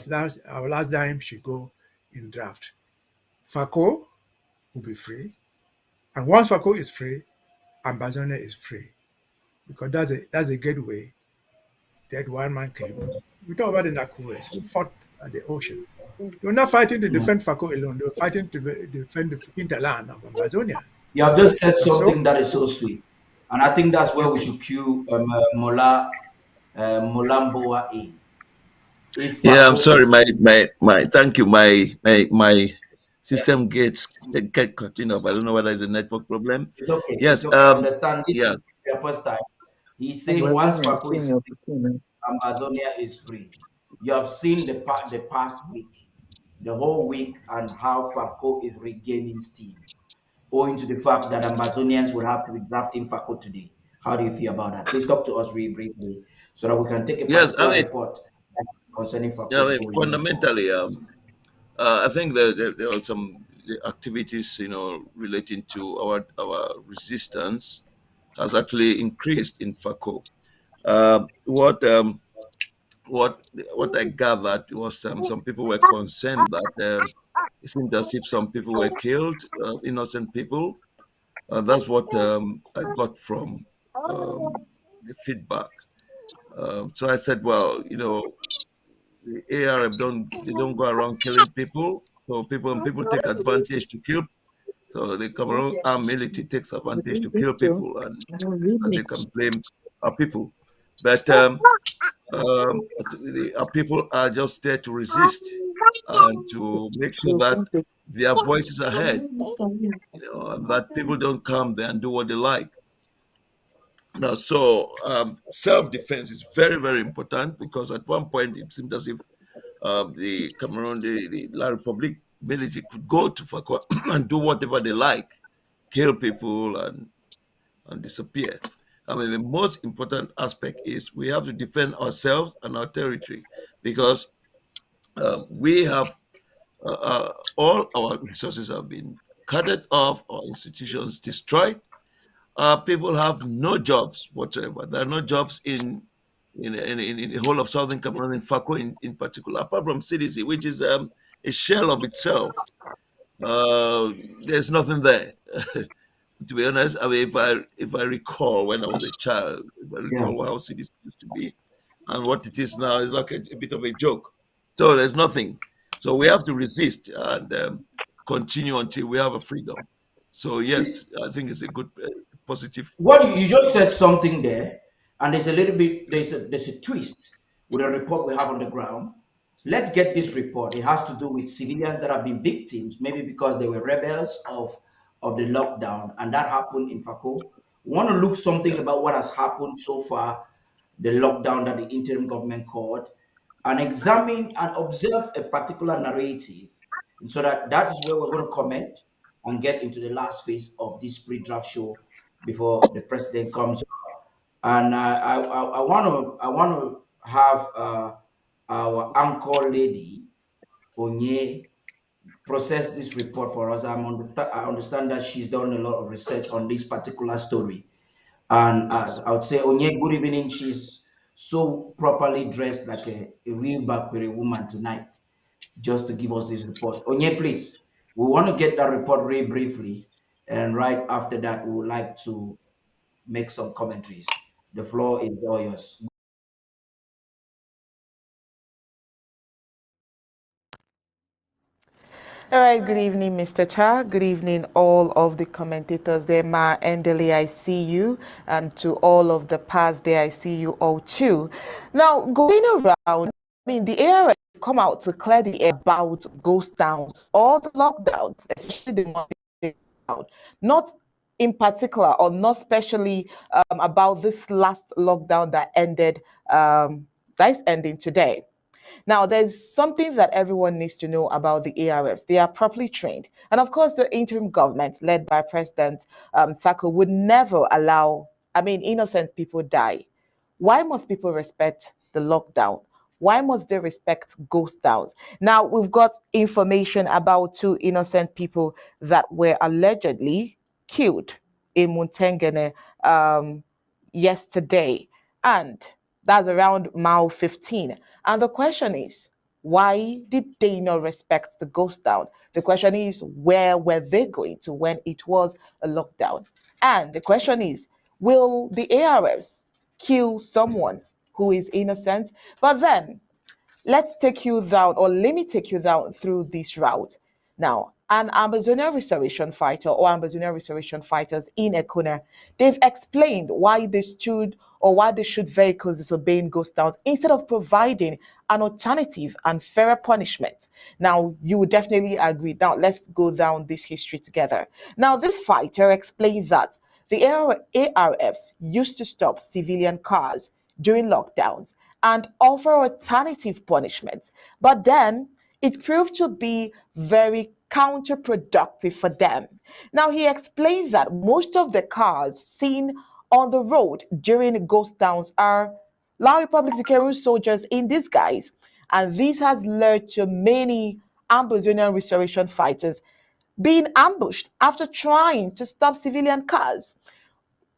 last dime should go in draft. Fako will be free. And once Fako is free, Ambazonia is free. Because that's a gateway that one man came. We talk about the Nakues who fought at the ocean. They were not fighting to defend Fako alone. They were fighting to defend the hinterland of Amazonia. You have just said And something so, that is so sweet. And I think that's where we should cue Molamboa in. If Yeah, I'm Fako sorry. is My. Thank you. My system gets cutting off. I don't know whether it's a network problem. It's okay. Yes. It's okay. I understand. This Yeah. is your first time. He's saying once Fako is free, Senior. Amazonia is free. You have seen the past week, the whole week, and how Fako is regaining steam, owing to the fact that Amazonians will have to be drafting Fako today. How do you feel about that? Please talk to us really briefly so that we can take a Yes. particular report concerning Fako before we move forward. Fundamentally, I think that there are some activities, relating to our resistance has actually increased in Fako. Um, what um, what I gathered was some people were concerned that it seemed as if some people were killed, innocent people. That's what I got from the feedback. So I said, well, the ARF don't go around killing people. So people take advantage to kill. So the Cameroon armed military takes advantage to kill people, and they can blame our people. But our people are just there to resist and to make sure that their voices are heard. And that people don't come there and do what they like. Now, so self-defense is very, very important because at one point it seemed as if the Cameroon, the La Republic military could go to Fako and do whatever they like, kill people and disappear. I mean, the most important aspect is we have to defend ourselves and our territory because we have all our resources have been cut off, our institutions destroyed. People have no jobs whatsoever. There are no jobs in the whole of southern Cameroon, in Fako in particular, apart from CDC, which is a shell of itself. There's nothing there. To be honest, I mean, if I recall when I was a child, if I recall how CDC used to be, and what it is now is like a bit of a joke. So there's nothing. So we have to resist and continue until we have a freedom. So yes, I think it's a good positive. What you just said something there, and there's a little bit there's a twist with a report we have on the ground. Let's get this report. It has to do with civilians that have been victims, maybe because they were rebels of the lockdown, and that happened in Fako. We want to look something about what has happened so far, the lockdown that the interim government called, and examine and observe a particular narrative. And so that is where we're going to comment and get into the last phase of this pre-draft show before the president comes. And I want to have our anchor lady Onye process this report for us. I understand that she's done a lot of research on this particular story. And as I would say, Onye, good evening. She's so properly dressed like a real Bakweri woman tonight, just to give us this report. Onye, please, we want to get that report very briefly. And right after that, we would like to make some commentaries. The floor is all yours. All right, good evening, Mr. Cha. Good evening, all of the commentators there. Ma Endele, I see you. And to all of the past there, I see you all too. Now, going around, the ARS come out to clear the air about ghost towns or the lockdowns, especially the lockdown. Not in particular or not specially about this last lockdown that ended, that is ending today. Now, there's something that everyone needs to know about the ARFs. They are properly trained. And of course, the interim government led by President Sako would never allow, innocent people die. Why must people respect the lockdown? Why must they respect ghost towns? Now, we've got information about 2 innocent people that were allegedly killed in Muntengene yesterday. And that's around mile 15. And the question is, why did they not respect the ghost town? The question is, where were they going to when it was a lockdown? And the question is, will the ARFs kill someone who is innocent? But then, let's take you down, or let me take you down through this route. Now, an Amazonian restoration fighter or Amazonian restoration fighters in Ekuna, they've explained why they stood or why they shoot vehicles disobeying ghost towns instead of providing an alternative and fairer punishment. Now, you would definitely agree. Now, let's go down this history together. Now, this fighter explained that the ARFs used to stop civilian cars during lockdowns and offer alternative punishments. But then it proved to be very counterproductive for them. Now, he explains that most of the cars seen on the road during ghost towns are La Republic of Cameroon soldiers in disguise. And this has led to many Ambazonian restoration fighters being ambushed after trying to stop civilian cars,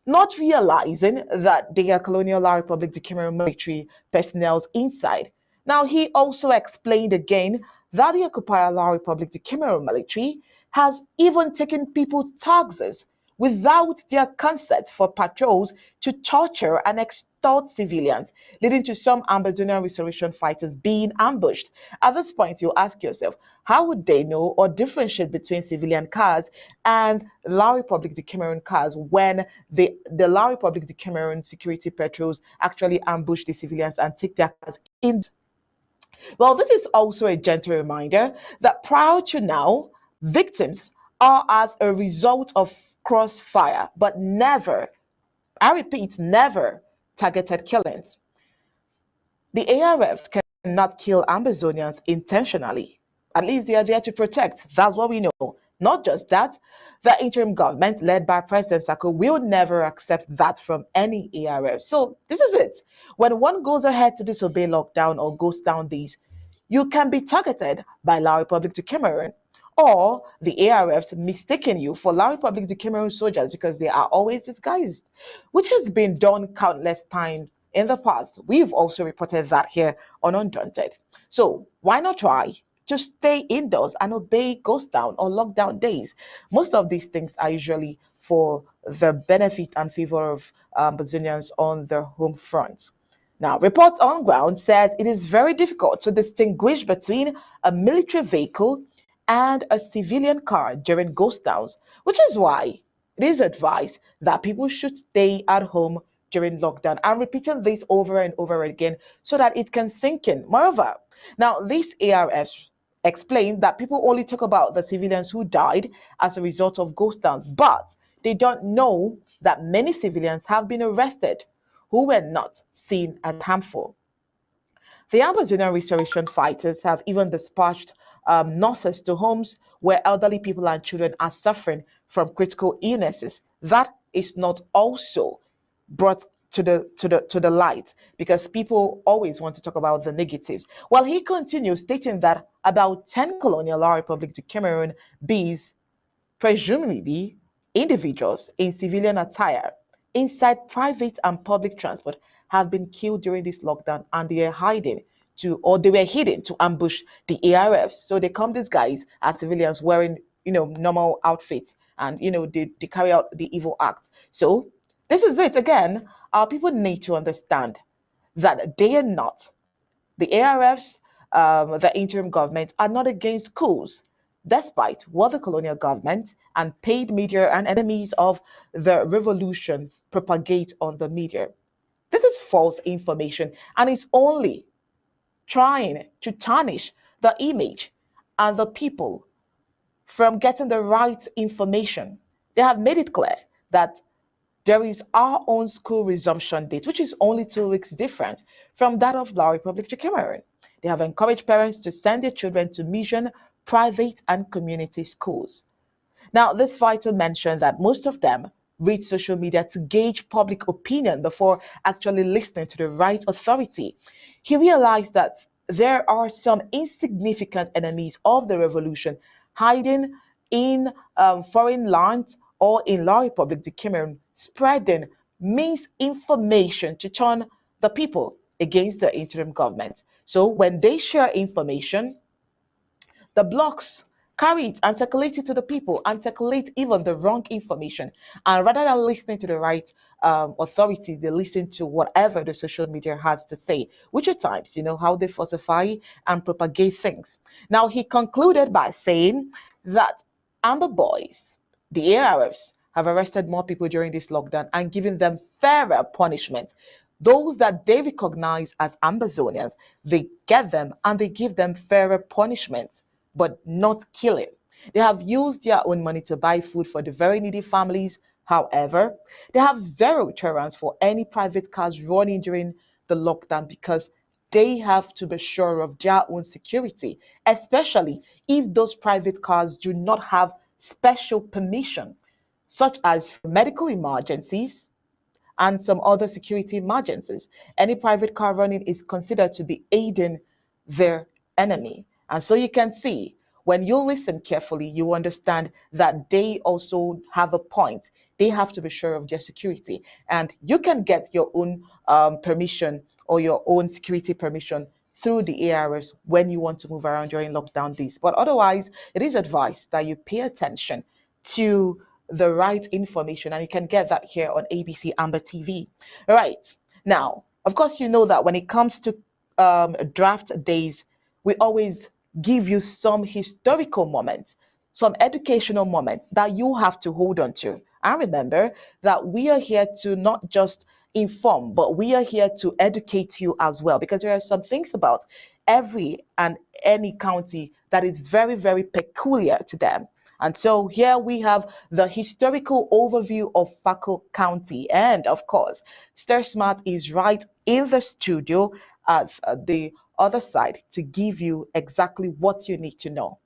not realizing that they are Colonial La Republic de Cameroon military personnel inside. Now, he also explained again that the Occupier La Republic de Cameroon military has even taken people's taxes without their consent for patrols to torture and extort civilians, leading to some Ambazonian restoration fighters being ambushed. At this point, you ask yourself, how would they know or differentiate between civilian cars and La Republic de Cameroon cars when the La Republic de Cameroon security patrols actually ambush the civilians and take their cars in? Well, this is also a gentle reminder that prior to now, victims are as a result of crossfire, but never, I repeat, never targeted killings. The ARFs cannot kill Amazonians intentionally. At least they are there to protect. That's what we know. Not just that, the interim government led by President Sako will never accept that from any ARF. So this is it. When one goes ahead to disobey lockdown or goes down these, you can be targeted by La Republic de Cameroon, or the ARFs mistaking you for La Republic de Cameroon soldiers because they are always disguised, which has been done countless times in the past. We've also reported that here on Undaunted. So why not try to stay indoors and obey ghost down or lockdown days? Most of these things are usually for the benefit and favor of Brazilians on the home front. Now, reports on ground says it is very difficult to distinguish between a military vehicle and a civilian car during ghost towns, which is why it is advised that people should stay at home during lockdown. I'm repeating this over and over again so that it can sink in. Moreover, now these ARFs explain that people only talk about the civilians who died as a result of ghost towns, but they don't know that many civilians have been arrested who were not seen as harmful. The Amazonian restoration fighters have even dispatched nurses to homes where elderly people and children are suffering from critical illnesses. That is not also brought to the light because people always want to talk about the negatives. Well, he continues stating that about 10 colonial La Republic de Cameroon bees, presumably individuals in civilian attire, inside private and public transport, have been killed during this lockdown, and they are hiding to, or they were hidden to ambush the ARFs. So they come, these guys as civilians wearing, normal outfits, and they carry out the evil act. So this is it again. Our people need to understand that they are not, the ARFs, the interim government, are not against schools, despite what the colonial government and paid media and enemies of the revolution propagate on the media. This is false information, and it's only trying to tarnish the image and the people from getting the right information. They have made it clear that there is our own school resumption date, which is only 2 weeks different from that of La Republic of Cameroon. They have encouraged parents to send their children to mission, private, and community schools. Now, this vital mentioned that most of them read social media to gauge public opinion before actually listening to the right authority. He realized that there are some insignificant enemies of the revolution hiding in foreign lands or in La Republic de Cameroon, spreading misinformation to turn the people against the interim government. So when they share information, the blogs carry it and circulate it to the people and circulate even the wrong information. And rather than listening to the right authorities, they listen to whatever the social media has to say, which at times, you know, how they falsify and propagate things. Now, he concluded by saying that Amber Boys, the ARFs, have arrested more people during this lockdown and given them fairer punishment. Those that they recognize as Ambazonians, they get them and they give them fairer punishments, but not killing. They have used their own money to buy food for the very needy families. However, they have zero tolerance for any private cars running during the lockdown because they have to be sure of their own security, especially if those private cars do not have special permission, such as for medical emergencies and some other security emergencies. Any private car running is considered to be aiding their enemy. And so you can see, when you listen carefully, you understand that they also have a point. They have to be sure of their security. And you can get your own permission or your own security permission through the ARS when you want to move around during lockdown days. But otherwise, it is advised that you pay attention to the right information, and you can get that here on ABC Amber TV. All right. Now, of course, you know that when it comes to draft days, we always give you some historical moments, some educational moments that you have to hold on to. And remember that we are here to not just inform, but we are here to educate you as well, because there are some things about every and any county that is very, very peculiar to them. And so here we have the historical overview of Fako County. And of course, Star Smart is right in the studio at the other side to give you exactly what you need to know.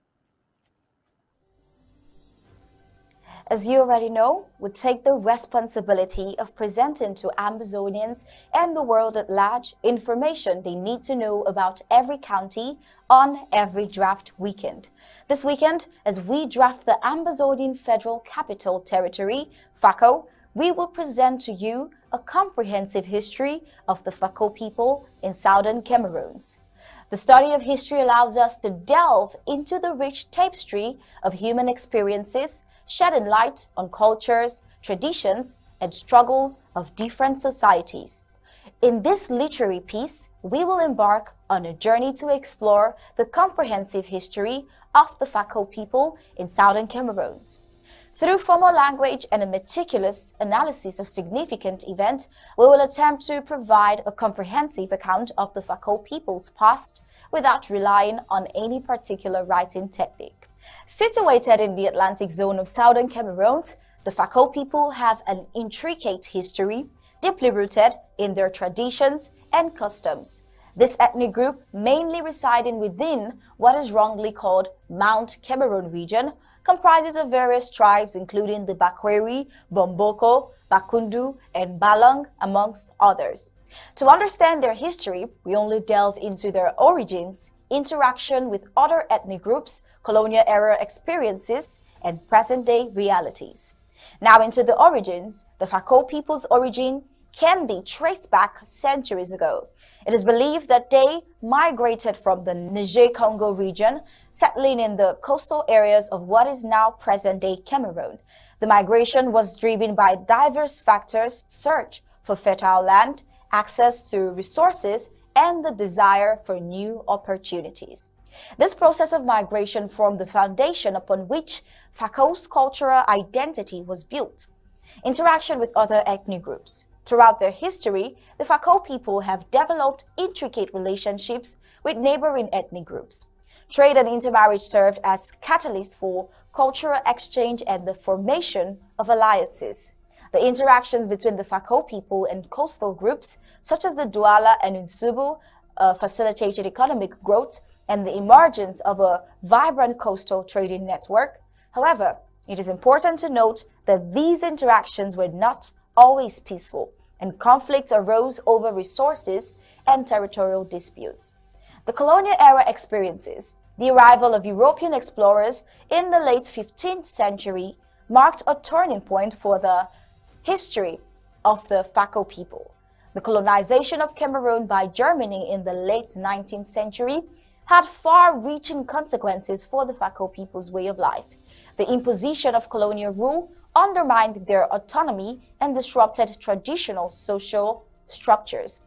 As you already know, we take the responsibility of presenting to Ambazonians and the world at large information they need to know about every county on every draft weekend. This weekend, as we draft the Ambazonian Federal Capital Territory, Fako, we will present to you a comprehensive history of the Fako people in southern Cameroon. The study of history allows us to delve into the rich tapestry of human experiences, shedding light on cultures, traditions, and struggles of different societies. In this literary piece, we will embark on a journey to explore the comprehensive history of the Fako people in southern Cameroon. Through formal language and a meticulous analysis of significant events, we will attempt to provide a comprehensive account of the Fako people's past without relying on any particular writing technique. Situated in the Atlantic zone of southern Cameroon, the Fako people have an intricate history, deeply rooted in their traditions and customs. This ethnic group, mainly residing within what is wrongly called Mount Cameroon region, comprises of various tribes including the Bakweri, Bomboko, Bakundu, and Balang, amongst others. To understand their history, we only delve into their origins, interaction with other ethnic groups, colonial-era experiences, and present-day realities. Now into the origins, the Fako people's origin can be traced back centuries ago. It is believed that they migrated from the Niger-Congo region, settling in the coastal areas of what is now present-day Cameroon. The migration was driven by diverse factors: search for fertile land, access to resources, and the desire for new opportunities. This process of migration formed the foundation upon which Fako's cultural identity was built. Interaction with other ethnic groups. Throughout their history, the Fako people have developed intricate relationships with neighboring ethnic groups. Trade and intermarriage served as catalysts for cultural exchange and the formation of alliances. The interactions between the Fako people and coastal groups, such as the Douala and Nsubu, facilitated economic growth and the emergence of a vibrant coastal trading network. However, it is important to note that these interactions were not always peaceful, and conflicts arose over resources and territorial disputes. The colonial era experiences, the arrival of European explorers in the late 15th century, marked a turning point for the history of the Fako people. The colonization of Cameroon by Germany in the late 19th century had far-reaching consequences for the Fako people's way of life. The imposition of colonial rule undermined their autonomy and disrupted traditional social structures.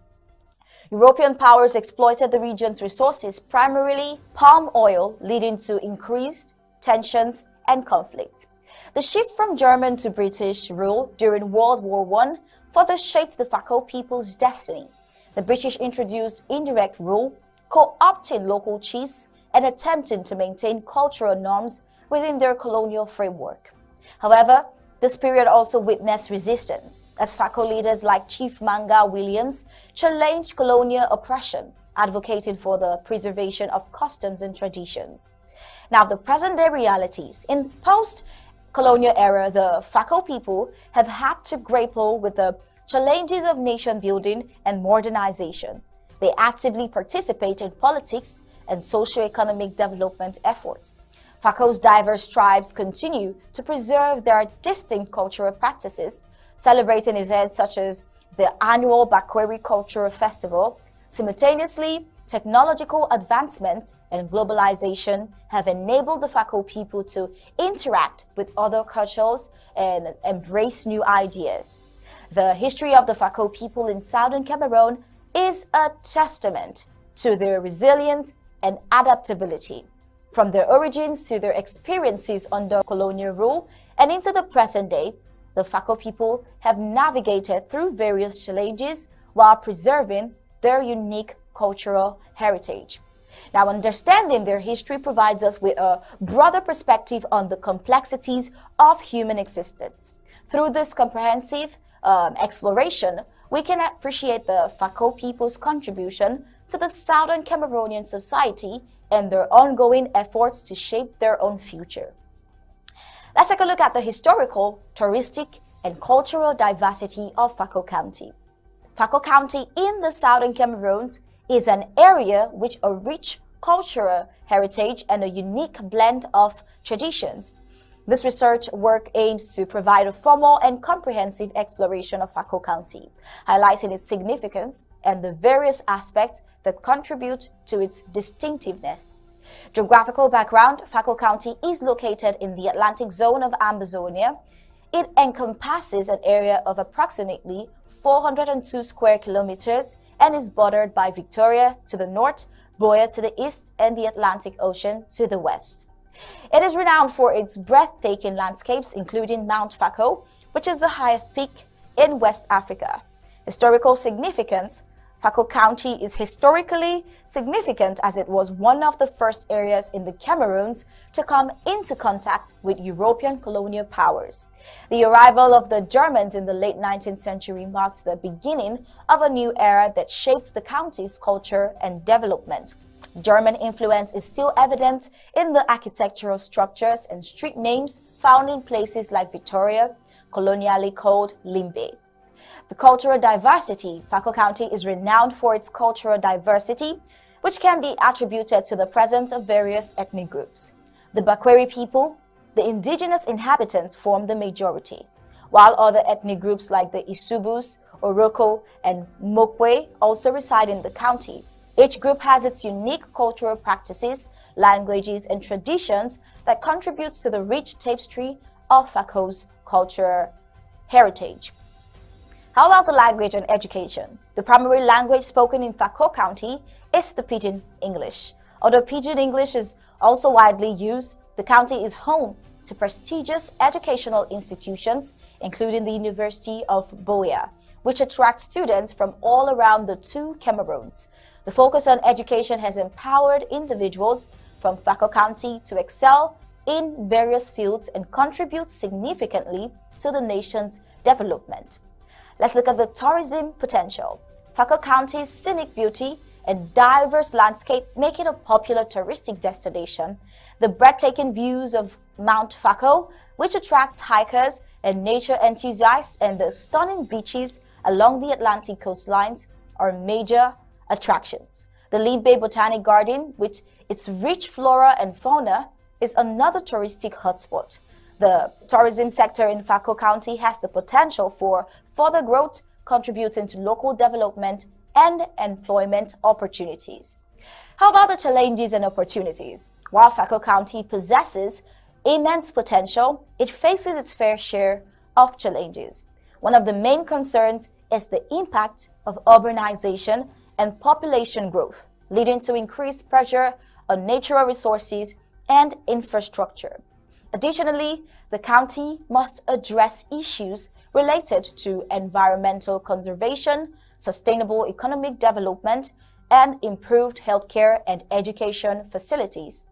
European powers exploited the region's resources, primarily palm oil, leading to increased tensions and conflicts. The shift from German to British rule during World War I further shaped the Fako people's destiny. The British introduced indirect rule, co-opting local chiefs and attempting to maintain cultural norms within their colonial framework. However, this period also witnessed resistance, as Fako leaders like Chief Manga Williams challenged colonial oppression, advocating for the preservation of customs and traditions. Now, the present-day realities. In post-colonial era, the Fako people have had to grapple with the challenges of nation-building and modernization. They actively participate in politics and socio-economic development efforts. Fako's diverse tribes continue to preserve their distinct cultural practices, celebrating events such as the annual Bakweri Cultural Festival. Simultaneously, technological advancements and globalization have enabled the Fako people to interact with other cultures and embrace new ideas. The history of the Fako people in southern Cameroon is a testament to their resilience and adaptability. From their origins to their experiences under colonial rule and into the present day, the Fako people have navigated through various challenges while preserving their unique cultural heritage. Now, understanding their history provides us with a broader perspective on the complexities of human existence. Through this comprehensive exploration, we can appreciate the Fako people's contribution to the Southern Cameroonian society and their ongoing efforts to shape their own future. Let's take a look at the historical, touristic, and cultural diversity of Fako County. Fako County in the Southern Cameroon is an area with a rich cultural heritage and a unique blend of traditions. This research work aims to provide a formal and comprehensive exploration of Fako County, highlighting its significance and the various aspects that contribute to its distinctiveness. Geographical background: Fako County is located in the Atlantic zone of Amazonia. It encompasses an area of approximately 402 square kilometers and is bordered by Victoria to the north, Boya to the east, and the Atlantic Ocean to the west. It is renowned for its breathtaking landscapes, including Mount Fako, which is the highest peak in West Africa. Historical significance: Fako County is historically significant as it was one of the first areas in the Cameroons to come into contact with European colonial powers. The arrival of the Germans in the late 19th century marked the beginning of a new era that shaped the county's culture and development. German influence is still evident in the architectural structures and street names found in places like Victoria, colonially called Limbe. The cultural diversity: Fako County is renowned for its cultural diversity, which can be attributed to the presence of various ethnic groups. The Bakweri people, the indigenous inhabitants, form the majority, while other ethnic groups like the Isubus, Oroko, and Mokwe also reside in the county. Each group has its unique cultural practices, languages, and traditions that contributes to the rich tapestry of Fako's cultural heritage. How about the language and education? The primary language spoken in Fako County is the Pidgin English. Although Pidgin English is also widely used, the county is home to prestigious educational institutions, including the University of Boya, which attracts students from all around the two Cameroons. The focus on education has empowered individuals from Fako County to excel in various fields and contribute significantly to the nation's development. Let's look at the tourism potential. Fako County's scenic beauty and diverse landscape make it a popular touristic destination. The breathtaking views of Mount Fako, which attracts hikers and nature enthusiasts, and the stunning beaches along the Atlantic coastlines are major attractions. The Limbe Botanic Garden, with its rich flora and fauna, is another touristic hotspot. The tourism sector in Fako County has the potential for further growth, contributing to local development and employment opportunities. How about the challenges and opportunities? While Fako County possesses immense potential, it faces its fair share of challenges. One of the main concerns is the impact of urbanization and population growth, leading to increased pressure on natural resources and infrastructure. Additionally, the county must address issues related to environmental conservation, sustainable economic development, and improved healthcare and education facilities.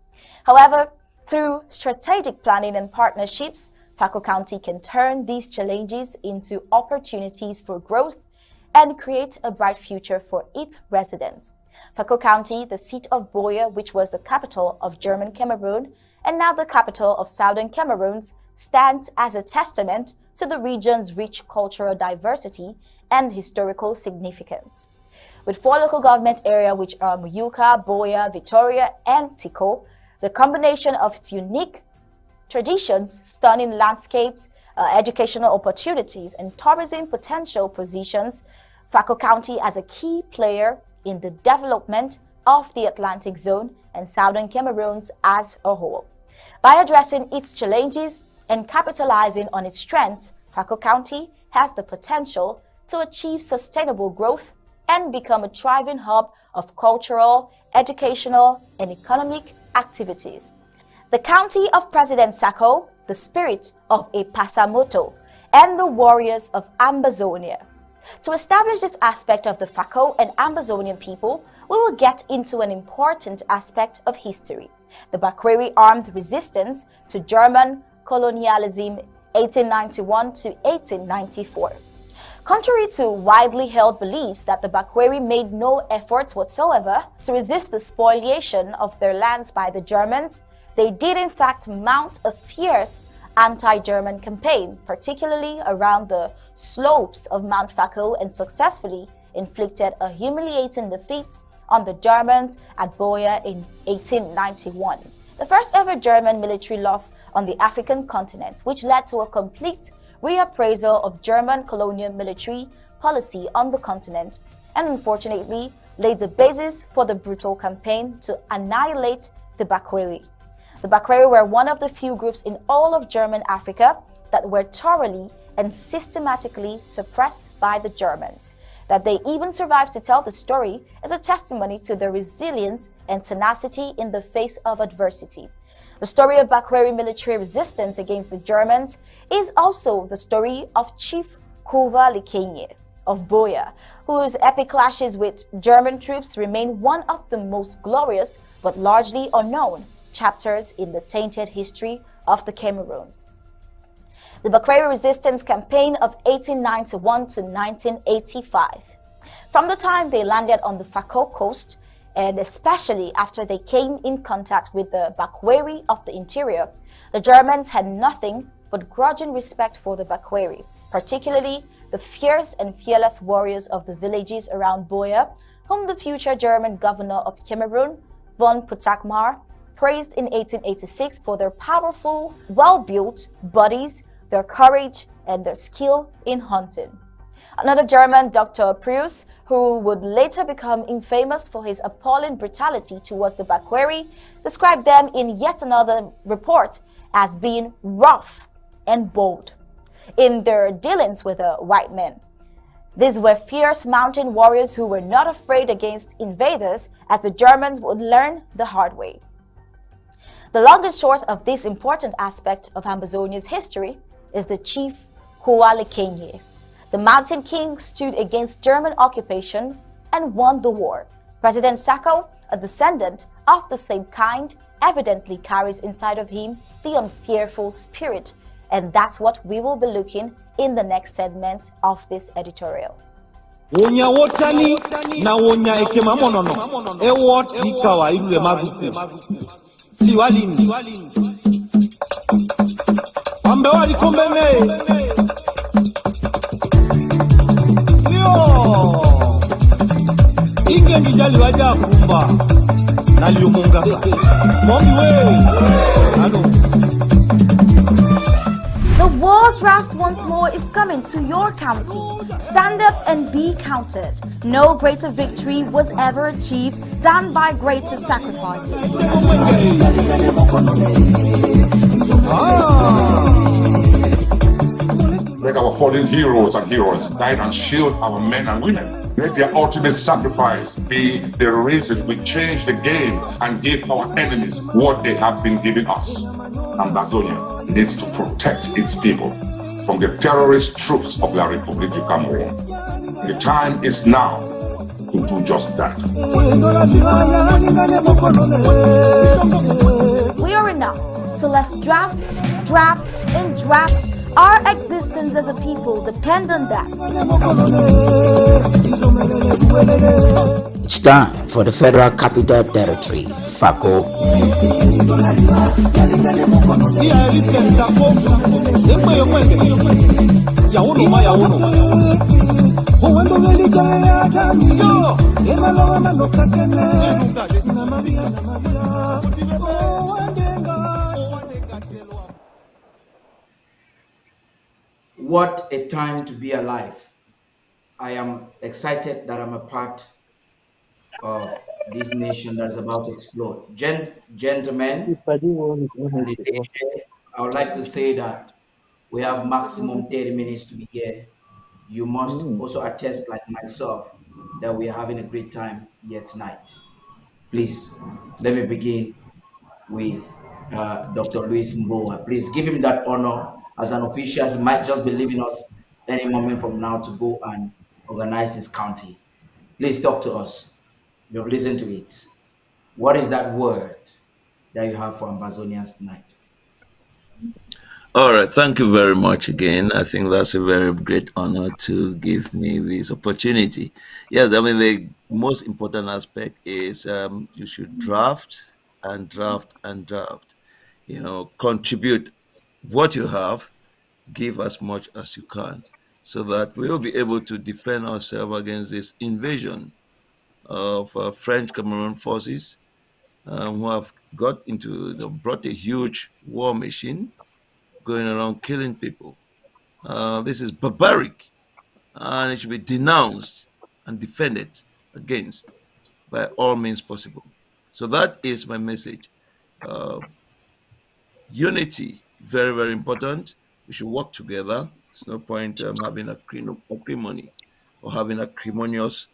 However, through strategic planning and partnerships, Fako County can turn these challenges into opportunities for growth and create a bright future for its residents. Fako County, the seat of Buea, which was the capital of German Cameroon and now the capital of Southern Cameroon, stands as a testament to the region's rich cultural diversity and historical significance. With 4 local government areas, which are Muyuka, Buea, Victoria, and Tiko, the combination of its unique traditions, stunning landscapes, educational opportunities, and tourism potential positions Fako County as a key player in the development of the Atlantic zone and Southern Cameroon as a whole. By addressing its challenges and capitalizing on its strengths, Fako County has the potential to achieve sustainable growth and become a thriving hub of cultural, educational, and economic activities. The county of President Sako, the spirit of a Passamoto, and the warriors of Ambazonia. To establish this aspect of the Fako and Ambazonian people, we will get into an important aspect of history, the Bakweri armed resistance to German colonialism 1891 to 1894. Contrary to widely held beliefs that the Bakweri made no efforts whatsoever to resist the spoliation of their lands by the Germans, they did in fact mount a fierce anti-German campaign, particularly around the slopes of Mount Fako, and successfully inflicted a humiliating defeat on the Germans at Buea in 1891. The first ever German military loss on the African continent, which led to a complete reappraisal of German colonial military policy on the continent, and unfortunately laid the basis for the brutal campaign to annihilate the Bakweri. The Bakweri were one of the few groups in all of German Africa that were thoroughly and systematically suppressed by the Germans. That they even survived to tell the story is a testimony to their resilience and tenacity in the face of adversity. The story of Bakweri military resistance against the Germans is also the story of Chief Kuva Likenye of Buea, whose epic clashes with German troops remain one of the most glorious but largely unknown chapters in the tainted history of the Cameroons. The Bakweri resistance campaign of 1891 to 1985. From the time they landed on the Fako coast, and especially after they came in contact with the Bakweri of the interior, the Germans had nothing but grudging respect for the Bakweri, particularly the fierce and fearless warriors of the villages around Buea, whom the future German governor of Cameroon, von Putakmar, praised in 1886 for their powerful, well-built bodies, their courage, and their skill in hunting. Another German, Dr. Preuss, who would later become infamous for his appalling brutality towards the Bakweri, described them in yet another report as being rough and bold in their dealings with the white men. These were fierce mountain warriors who were not afraid against invaders, as the Germans would learn the hard way. The long and short of this important aspect of Ambazonia's history is the Chief Kuva Likenye. The Mountain King stood against German occupation and won the war. President Sako, a descendant of the same kind, evidently carries inside of him the unfearful spirit, and that's what we will be looking in the next segment of this editorial. Wonya wotani na wonya ekema monono. Ewot ikawa irule maguku. Liwalini. Ambe wali kombene. Yo. Inge ngijali waja kumba. Naliumunga. Mombi we. The World Draft once more is coming to your county. Stand up and be counted. No greater victory was ever achieved than by greater sacrifices. Let our fallen heroes and heroines guide and shield our men and women. Let their ultimate sacrifice be the reason we change the game and give our enemies what they have been giving us. Ambazonia needs to protect its people from the terrorist troops of La República Cameroon. The time is now to do just that. We are enough, so let's draft, and draft. Our existence as a people depend on that. It's time for the Federal Capital Territory, Fako. What a time to be alive. I am excited that I'm a part of this nation that is about to explode. Gentlemen, I would like to say that we have maximum 30 minutes to be here. You must also attest, like myself, that we are having a great time here tonight. Please, let me begin with Dr. Luis Mboa. Please give him that honor as an official. He might just be leaving us any moment from now to go and organize his county. Please talk to us. You've listened to it. What is that word that you have for Ambazonians tonight? All right, thank you very much again. I think that's a very great honor to give me this opportunity. Yes, I mean, the most important aspect is you should draft and draft and draft. You know, contribute what you have, give as much as you can, so that we'll be able to defend ourselves against this invasion of French Cameroon forces who have brought a huge war machine going around killing people. This is barbaric, and it should be denounced and defended against by all means possible. So that is my message. Unity, very, very important. We should work together. There's no point having acrimony or having acrimonious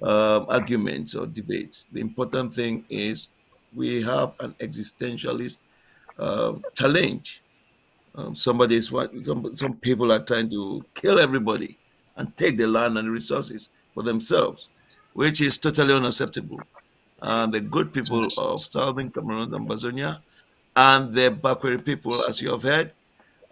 arguments or debates. The important thing is we have an existentialist challenge. Some people are trying to kill everybody and take the land and the resources for themselves, which is totally unacceptable. And the good people of Southern Cameroon and Bazonia and the Bakweri people, as you have heard,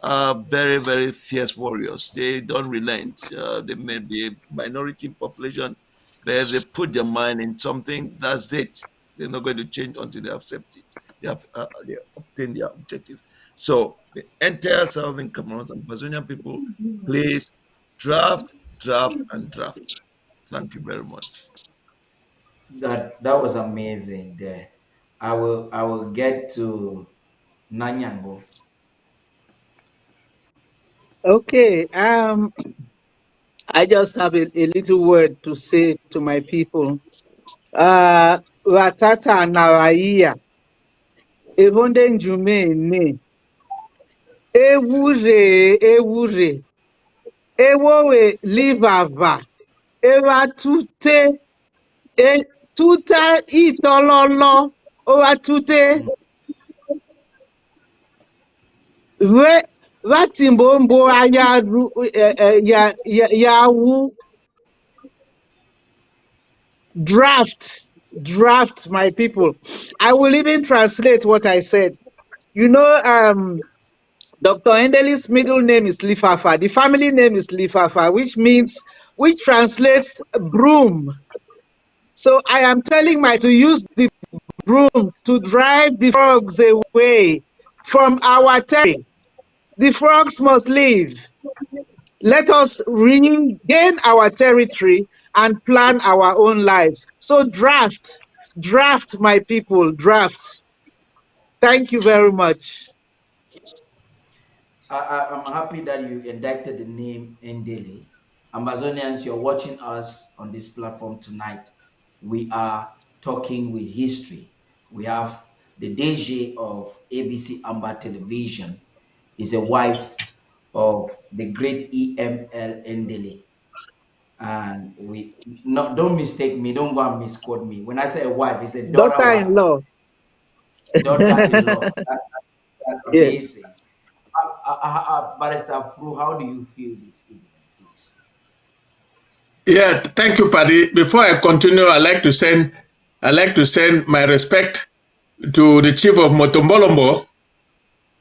are very, very fierce warriors. They don't relent. They may be a minority in population, but they put their mind in something, that's it. They're not going to change until they accept it. They obtain their objectives. So the entire Southern Cameroon and Bazonian people, please draft, and draft. Thank you very much. That was amazing there. I will get to Nanyango. Okay. I just have a little word to say to my people. Watata na raia. Evonde njumene. Ewure. Ewowe livava. Ewa tute. Tuta itololo. Owa tute. Vatimbombo yawu. Draft, my people. I will even translate what I said. You know, Dr. Endeli's middle name is Lifafa. The family name is Lifafa, which translates broom. So I am telling to use the broom to drive the frogs away from our territory. The frogs must leave. Let us regain our territory and plan our own lives. So draft, my people, draft. Thank you very much. I'm happy that you inducted the name Ndele. Amazonians, you're watching us on this platform tonight. We are talking with history. We have the DG of ABC Amber Television is a wife of the great EML Ndele. And don't mistake me, don't go and misquote me. When I say a wife, it's a daughter wife, Daughter-in-law. daughter-in-law. That's Yes. amazing. Barrister Fru, how do you feel this evening, please? Yeah, thank you, Paddy. Before I continue, I like to send my respect to the chief of Motombolombo,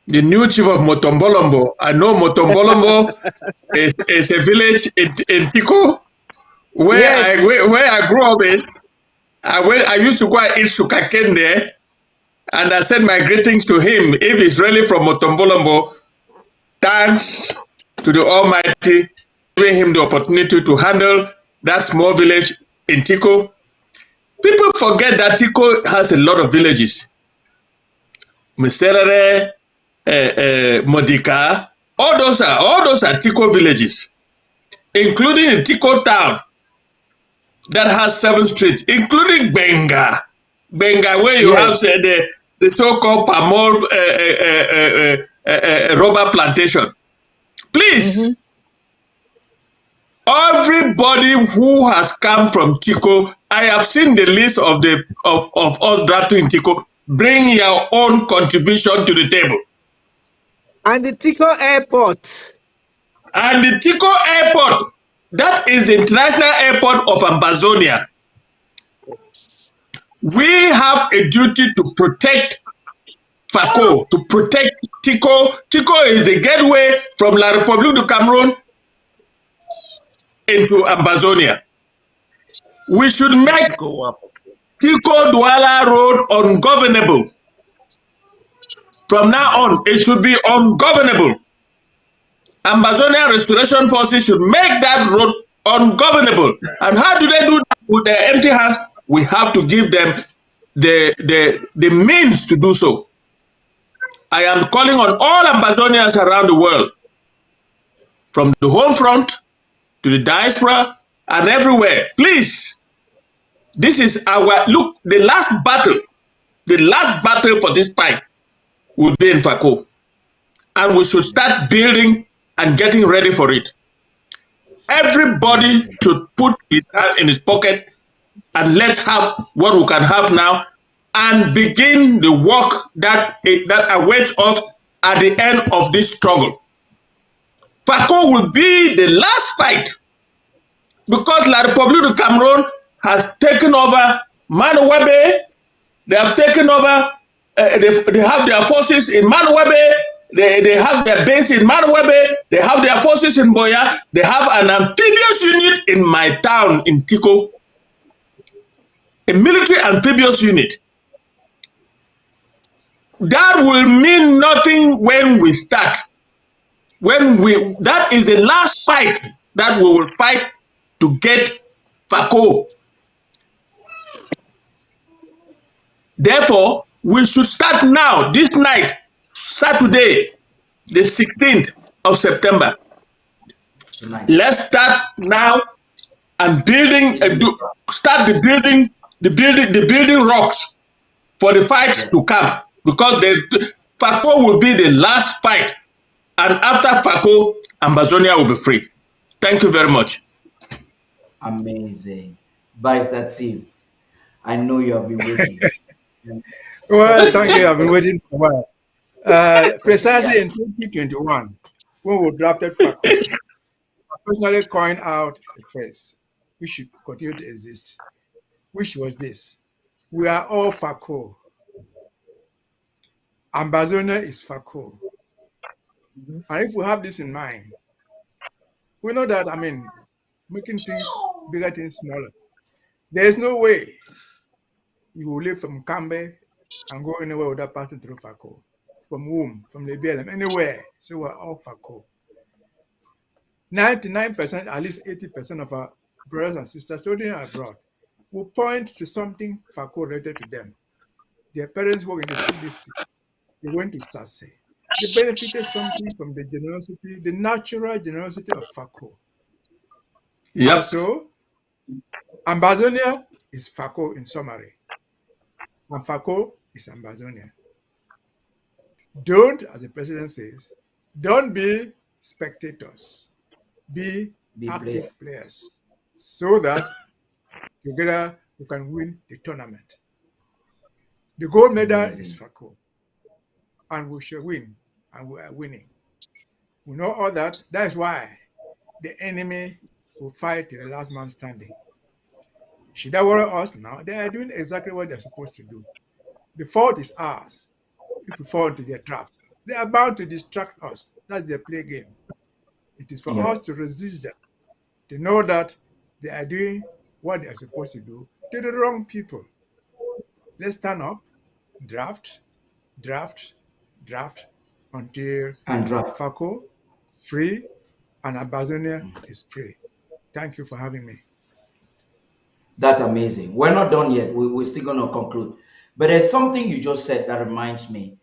the new chief of Motombolombo. I know Motombolombo is a village in Tico where Yes. where I grew up in. I used to go and eat sugarcane there, and I send my greetings to him. If he's really from Motombolombo, thanks to the Almighty giving him the opportunity to handle that small village in Tico. People forget that Tico has a lot of villages. Miserere, Modika, all those are Tico villages, including Tico town that has 7 streets, including Benga, where you have the so-called Pamol rubber plantation. Please, everybody who has come from Tico, I have seen the list of us drafting in Tico. Bring your own contribution to the table. And the Tico Airport. And the Tico Airport, that is the international airport of Amazonia. We have a duty to protect Fako, to protect Tico. Tico is the gateway from La République du Cameroon into Amazonia. We should make Tico Douala Road ungovernable. From now on, it should be ungovernable. Amazonian Restoration Forces should make that road ungovernable. And how do they do that with their empty hands? We have to give them the means to do so. I am calling on all Amazonians around the world, from the home front to the diaspora and everywhere. Please, this is the last battle for this fight will be in Fako. And we should start building and getting ready for it. Everybody should put his hand in his pocket and let's have what we can have now and begin the work that awaits us at the end of this struggle. Fako will be the last fight because La République du Cameroon has taken over Manowebe. They have taken over, they have their forces in Manowebe. They have their base in Manowebe, they have their forces in Boya, they have an amphibious unit in my town in Tico, a military amphibious unit. That will mean nothing when we start. That is the last fight that we will fight to get Fako. Therefore, we should start now, this night, Saturday, the 16th of September. Tonight. Let's start now and start the building rocks for the fights to come, because Fako will be the last fight, and after Fako, Amazonia will be free. Thank you very much. Amazing. Barrister Team, I know you have been waiting. Well, thank you. I've been waiting for a while. Precisely in 2021, when we drafted Fako, I personally coined out a phrase which should continue to exist, which was this: we are all Fako. Amazonia is Fako. And if we have this in mind, we know that, making things, bigger things smaller. There is no way you will live from Kambe and go anywhere without passing through Fako. From whom? From Libya, anywhere. So we're all Fako. 99%, at least 80% of our brothers and sisters studying abroad will point to something Fako related to them. Their parents work in the CDC. They went to SASE. They benefited something from the generosity, the natural generosity of Fako. Yep. And so, Ambazonia is Fako in summary. And Fako is Ambazonia. Don't, as the president says, don't be spectators. Be active players so that together we can win the tournament. The gold medal is Fako, and we shall win, and we are winning. We know all that. That is why the enemy will fight to the last man standing. Should that worry us now? They are doing exactly what they're supposed to do. The fault is ours if we fall into their traps. They are bound to distract us. That's their play game. It is for us to resist them, to know that they are doing what they are supposed to do to the wrong people. Let's stand up, draft until Fako is free and Ambazonia is free. Thank you for having me. That's amazing. We're not done yet. We're still going to conclude. But there's something you just said that reminds me.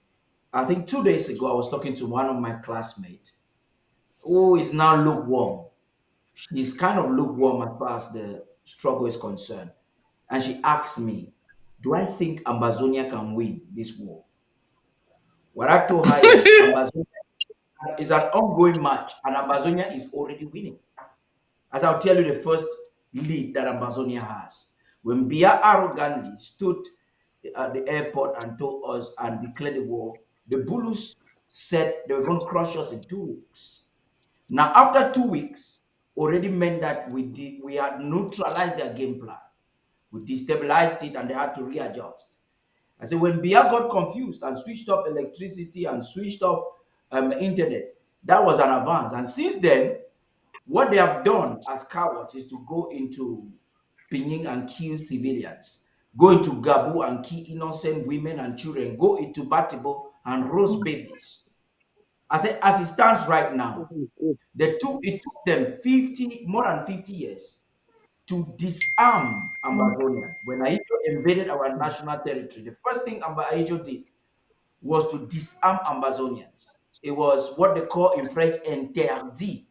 I think 2 days ago, I was talking to one of my classmates who is now lukewarm. She's kind of lukewarm as far as the struggle is concerned. And she asked me, do I think Ambazonia can win this war? What I told her is Ambazonia is an ongoing match, and Ambazonia is already winning. As I'll tell you the first lead that Ambazonia has. When Bia arrogantly stood at the airport and told us and declared the war, the Bulus said they were going to crush us in 2 weeks. Now, after 2 weeks, already meant that we had neutralized their game plan. We destabilized it and they had to readjust. I said, when Bia got confused and switched off electricity and switched off internet, that was an advance. And since then, what they have done as cowards is to go into Pinyin and kill civilians, go into Gabu and kill innocent women and children, go into Batibo and roast babies. I said, as it stands right now, it took them more than 50 years to disarm Ambazonia. When Aijo invaded our national territory, the first thing Aijo did was to disarm Ambazonians. It was what they call in French interdit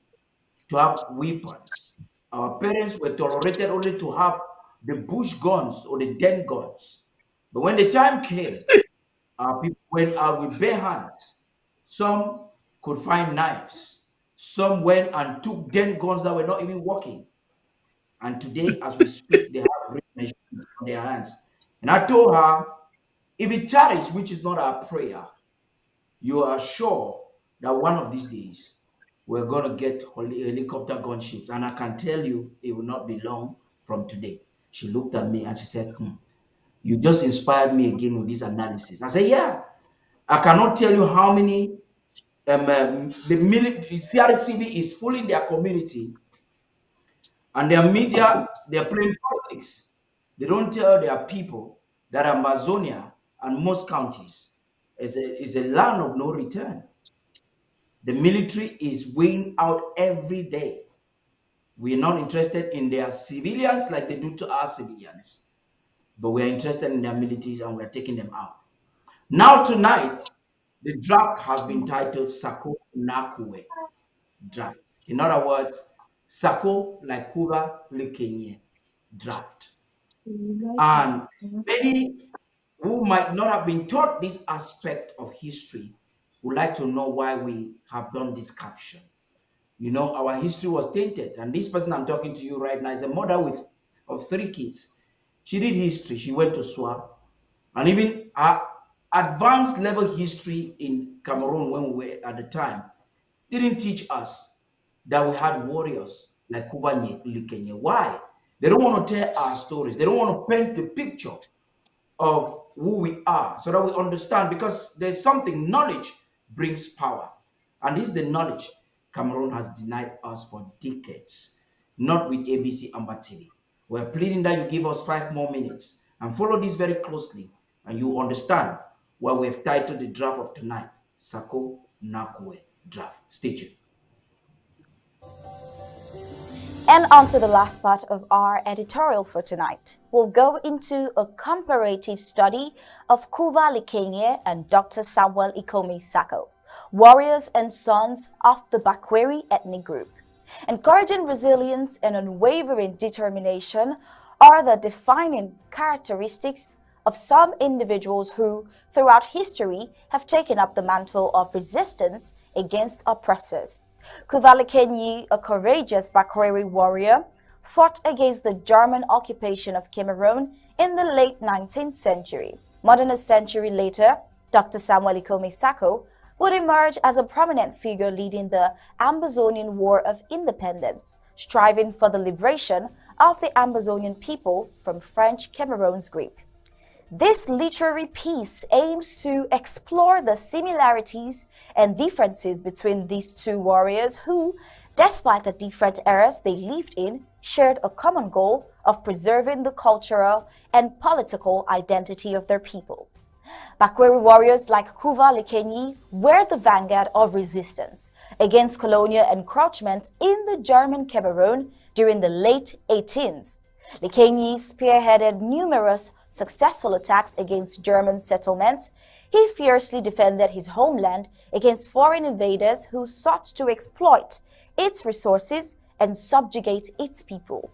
to have weapons. Our parents were tolerated only to have the bush guns or the den guns. But when the time came, our people went out with bare hands. Some could find knives. Some went and took den guns that were not even working. And today, as we speak, they have machines on their hands. And I told her, if it tarries, which is not our prayer, you are sure that one of these days, we're going to get helicopter gunships. And I can tell you, it will not be long from today. She looked at me and she said, you just inspired me again with this analysis. I said, yeah. I cannot tell you how many the CRTV is fooling their community and their media, they're playing politics. They don't tell their people that Amazonia and most counties is a land of no return. The military is weighing out every day. We are not interested in their civilians like they do to our civilians, but we are interested in their militaries and we are taking them out. Now tonight, the draft has been titled Sako Nakwe draft. In other words, Sako like Kuba Lekenye draft. And many who might not have been taught this aspect of history would like to know why we have done this caption. You know, our history was tainted. And this person I'm talking to you right now is a mother of 3 kids. She did history. She went to SWA. And even our advanced level history in Cameroon when we were at the time didn't teach us that we had warriors like Kuba Likenye. Why? They don't want to tell our stories. They don't want to paint the picture of who we are so that we understand, because there's something, knowledge brings power. And this is the knowledge Cameroon has denied us for decades, not with ABC Amber TV. We're pleading that you give us 5 more minutes and follow this very closely, and you understand why we've titled the draft of tonight, Sako Nakwe Draft. Stay tuned. And on to the last part of our editorial for tonight. We'll go into a comparative study of Kuva Likenye and Dr. Samuel Ikomi Sako, warriors and sons of the Bakweri ethnic group. Encouraging resilience and unwavering determination are the defining characteristics of some individuals who, throughout history, have taken up the mantle of resistance against oppressors. Kuva Likenye, a courageous Bakweri warrior, fought against the German occupation of Cameroon in the late 19th century. More than a century later, Dr. Samuel Ikomi Sako would emerge as a prominent figure leading the Ambazonian War of Independence, striving for the liberation of the Ambazonian people from French Cameroon's grip. This literary piece aims to explore the similarities and differences between these two warriors who, despite the different eras they lived in, shared a common goal of preserving the cultural and political identity of their people. Bakweri warriors like Kuva Likenye were the vanguard of resistance against colonial encroachment in the German Cameroon during the late 18th. Likenye spearheaded numerous successful attacks against German settlements. He fiercely defended his homeland against foreign invaders who sought to exploit its resources and subjugate its people.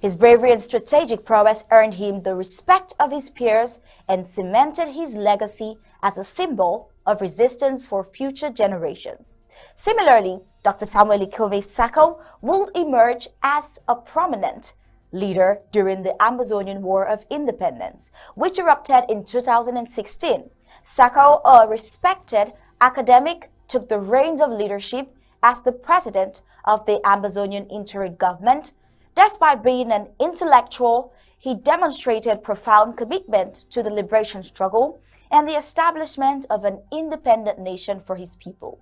His bravery and strategic prowess earned him the respect of his peers and cemented his legacy as a symbol of resistance for future generations. Similarly, Dr. Samuel Ikomi Sako will emerge as a prominent leader during the Ambazonian War of Independence, which erupted in 2016. Sako, a respected academic, took the reins of leadership as the president of the Ambazonian interim government. Despite being an intellectual, he demonstrated profound commitment to the liberation struggle and the establishment of an independent nation for his people.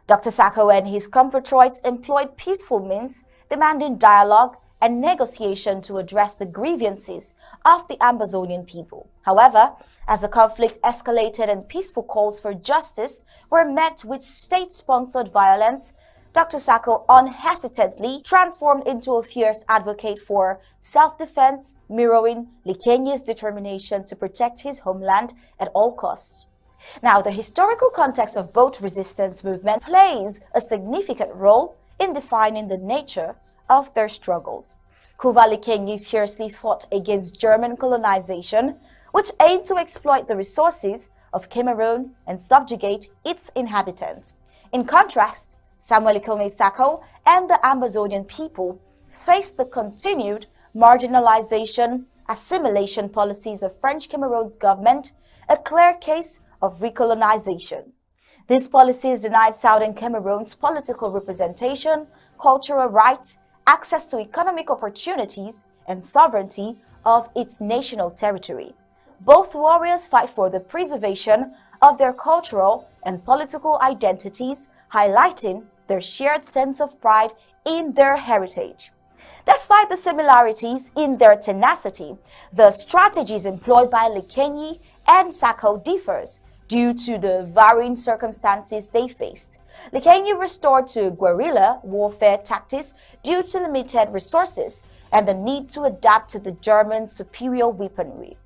Dr. Sako and his compatriots employed peaceful means, demanding dialogue and negotiation to address the grievances of the Ambazonian people. However, as the conflict escalated and peaceful calls for justice were met with state-sponsored violence, Dr. Sako unhesitantly transformed into a fierce advocate for self-defense, mirroring Likenye's determination to protect his homeland at all costs. Now, the historical context of both resistance movements plays a significant role in defining the nature of their struggles. Kuva Likenye fiercely fought against German colonization, which aimed to exploit the resources of Cameroon and subjugate its inhabitants. In contrast, Samuel Ikomi Sako and the Ambazonian people faced the continued marginalization, assimilation policies of French Cameroon's government, a clear case of recolonization. These policies denied Southern Cameroon's political representation, cultural rights, access to economic opportunities, and sovereignty of its national territory. Both warriors fight for the preservation of their cultural and political identities, highlighting their shared sense of pride in their heritage. Despite the similarities in their tenacity, the strategies employed by Likenye and Sako differs due to the varying circumstances they faced. Likenye restored to guerrilla warfare tactics due to limited resources and the need to adapt to the German superior weaponry.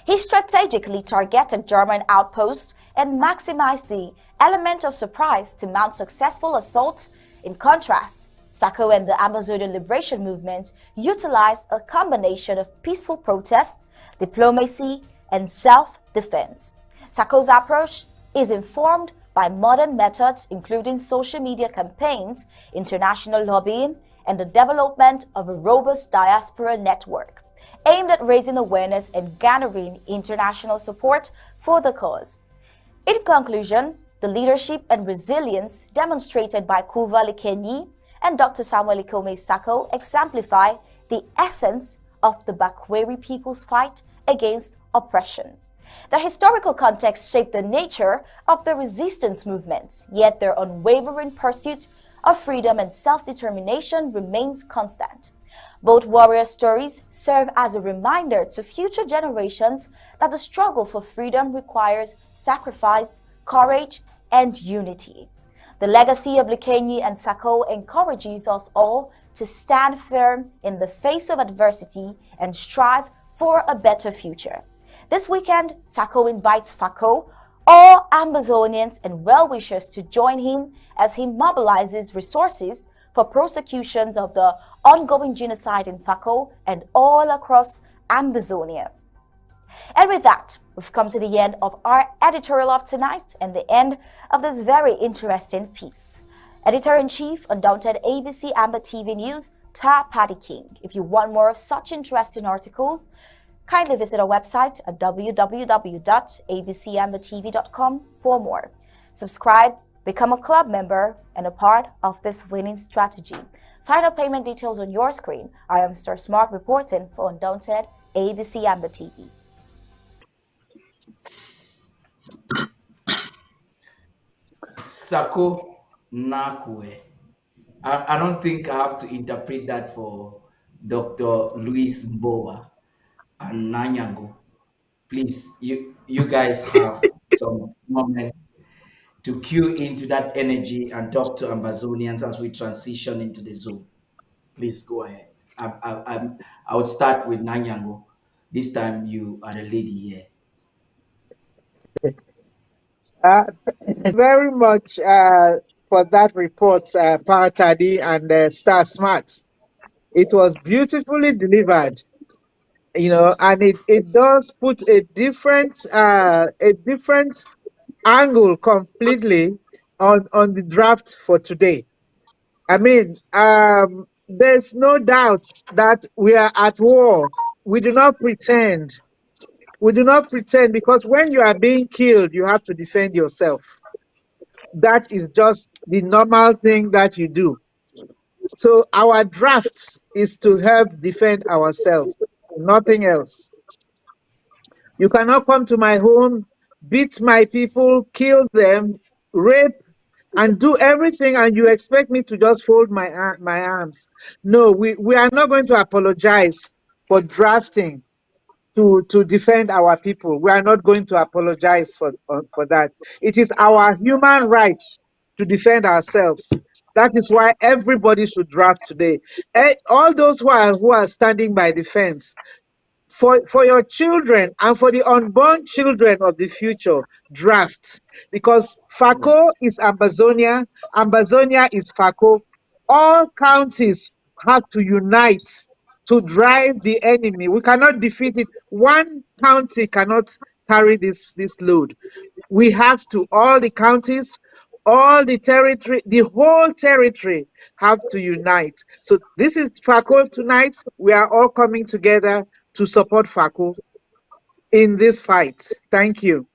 He strategically targeted German outposts and maximized the element of surprise to mount successful assaults. In contrast, Sako and the Amazonian Liberation Movement utilized a combination of peaceful protest, diplomacy, and self-defense. Sako's approach is informed by modern methods including social media campaigns, international lobbying, and the development of a robust diaspora network aimed at raising awareness and garnering international support for the cause. In conclusion, the leadership and resilience demonstrated by Kuva Likenye and Dr. Samuel Ikomi Sako exemplify the essence of the Bakweri people's fight against oppression. The historical context shaped the nature of the resistance movements, yet their unwavering pursuit of freedom and self-determination remains constant. Both warrior stories serve as a reminder to future generations that the struggle for freedom requires sacrifice, courage, and unity. The legacy of Lukenyi and Sako encourages us all to stand firm in the face of adversity and strive for a better future. This weekend, Sako invites Fako, all Amazonians and well-wishers to join him as he mobilizes resources for prosecutions of the ongoing genocide in Fako and all across Amazonia. And with that, we've come to the end of our editorial of tonight and the end of this very interesting piece. Editor-in-Chief, Undaunted ABC Amber TV News, PADDY King. If you want more of such interesting articles, kindly visit our website at www.abcambertv.com for more. Subscribe, become a club member, and a part of this winning strategy. Find out payment details on your screen. I am Star Smart reporting for Undaunted ABC Amber TV. Sako Nakwe. I don't think I have to interpret that for Dr. Luis Mbowa and Nanyango. Please, you guys have some moment to cue into that energy and talk to Amazonians as we transition into the Zoom. Please go ahead. I would start with Nanyango. This time you are the lady here. Very much for that report, PADDY and Star Smart. It was beautifully delivered, and it does put a different angle completely on the draft for today. I mean, there's no doubt that we are at war. We do not pretend. We do not pretend, because when you are being killed, you have to defend yourself. That is just the normal thing that you do. So our draft is to help defend ourselves, nothing else. You cannot come to my home, beat my people, kill them, rape, and do everything, and you expect me to just fold my arms. No, we are not going to apologize for drafting to defend our people. We are not going to apologize for that. It is our human rights to defend ourselves. That is why everybody should draft today. All those who are standing by the fence, for your children and for the unborn children of the future, draft. Because Fako is Amazonia, Amazonia is Fako. All counties have to unite to drive the enemy. We cannot defeat it. One county cannot carry this load. We have to, all the counties, all the territory, the whole territory have to unite. So this is Fako tonight. We are all coming together to support Fako in this fight. Thank you.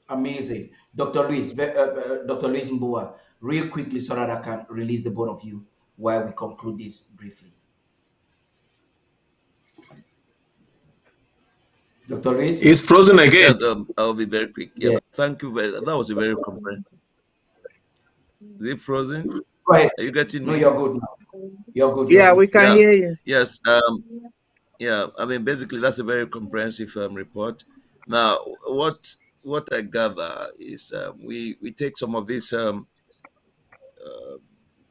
Amazing. Dr. Luis, Dr. Luis Mbowa, real quickly so that I can release the both of you while we conclude this briefly. Dr. Luis? It's frozen again. Yes, I'll be very quick. Yeah. Thank you very. That was a very comprehensive. Is it frozen? Go ahead. Are you getting me? No, you're good now. You're good. Yeah, we can hear you. Yes. Yeah. I mean, basically, that's a very comprehensive report. Now, what I gather is we take some of these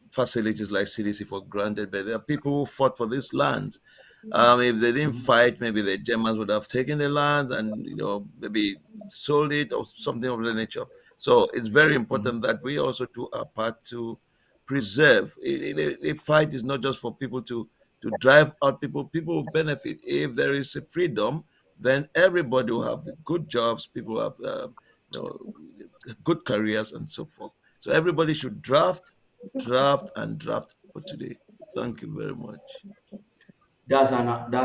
facilities like CDC for granted, but there are people who fought for this land. If they didn't fight, maybe the Germans would have taken the land and maybe sold it or something of the nature. So it's very important that we also do our part to preserve. A fight is not just for people to drive out people. People will benefit. If there is a freedom, then everybody will have good jobs. People will have good careers and so forth. So everybody should draft for today. Thank you very much. That's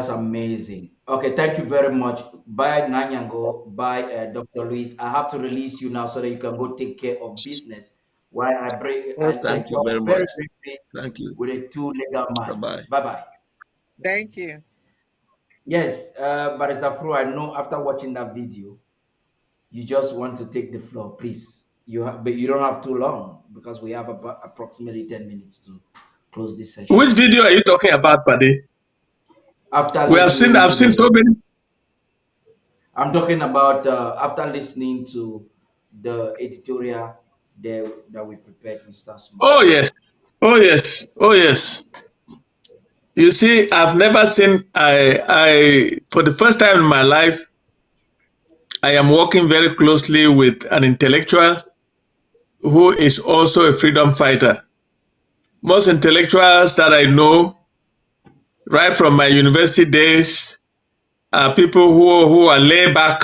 amazing. Okay, thank you very much. Bye, Nanyango. Bye, Dr. Luis. I have to release you now so that you can go take care of business. While I break, Thank you very very much. briefly Thank you. with the two legal minds. Bye-bye. Bye-bye. Thank you. Yes, Barrister Fro, I know after watching that video, you just want to take the floor, please. But you don't have too long because we have about approximately 10 minutes to close this session. Which video are you talking about, Paddy? After I've seen listening to so many. I'm talking about after listening to the editorial that we prepared, Mr. Small. Oh yes, oh yes, oh yes. You see, I've never seen. I for the first time in my life, I am working very closely with an intellectual who is also a freedom fighter. Most intellectuals that I know, right from my university days, are people who are laid back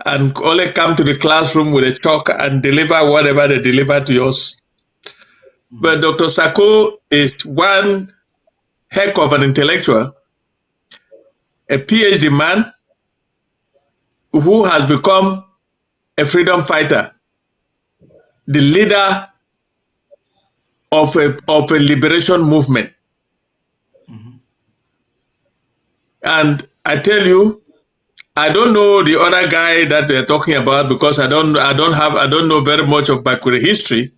and only come to the classroom with a chalk and deliver whatever they deliver to us. But Dr. Sako is one heck of an intellectual, a PhD man who has become a freedom fighter, the leader of a liberation movement. And I tell you, I don't know the other guy that they're talking about because I don't know very much of Bakweri history,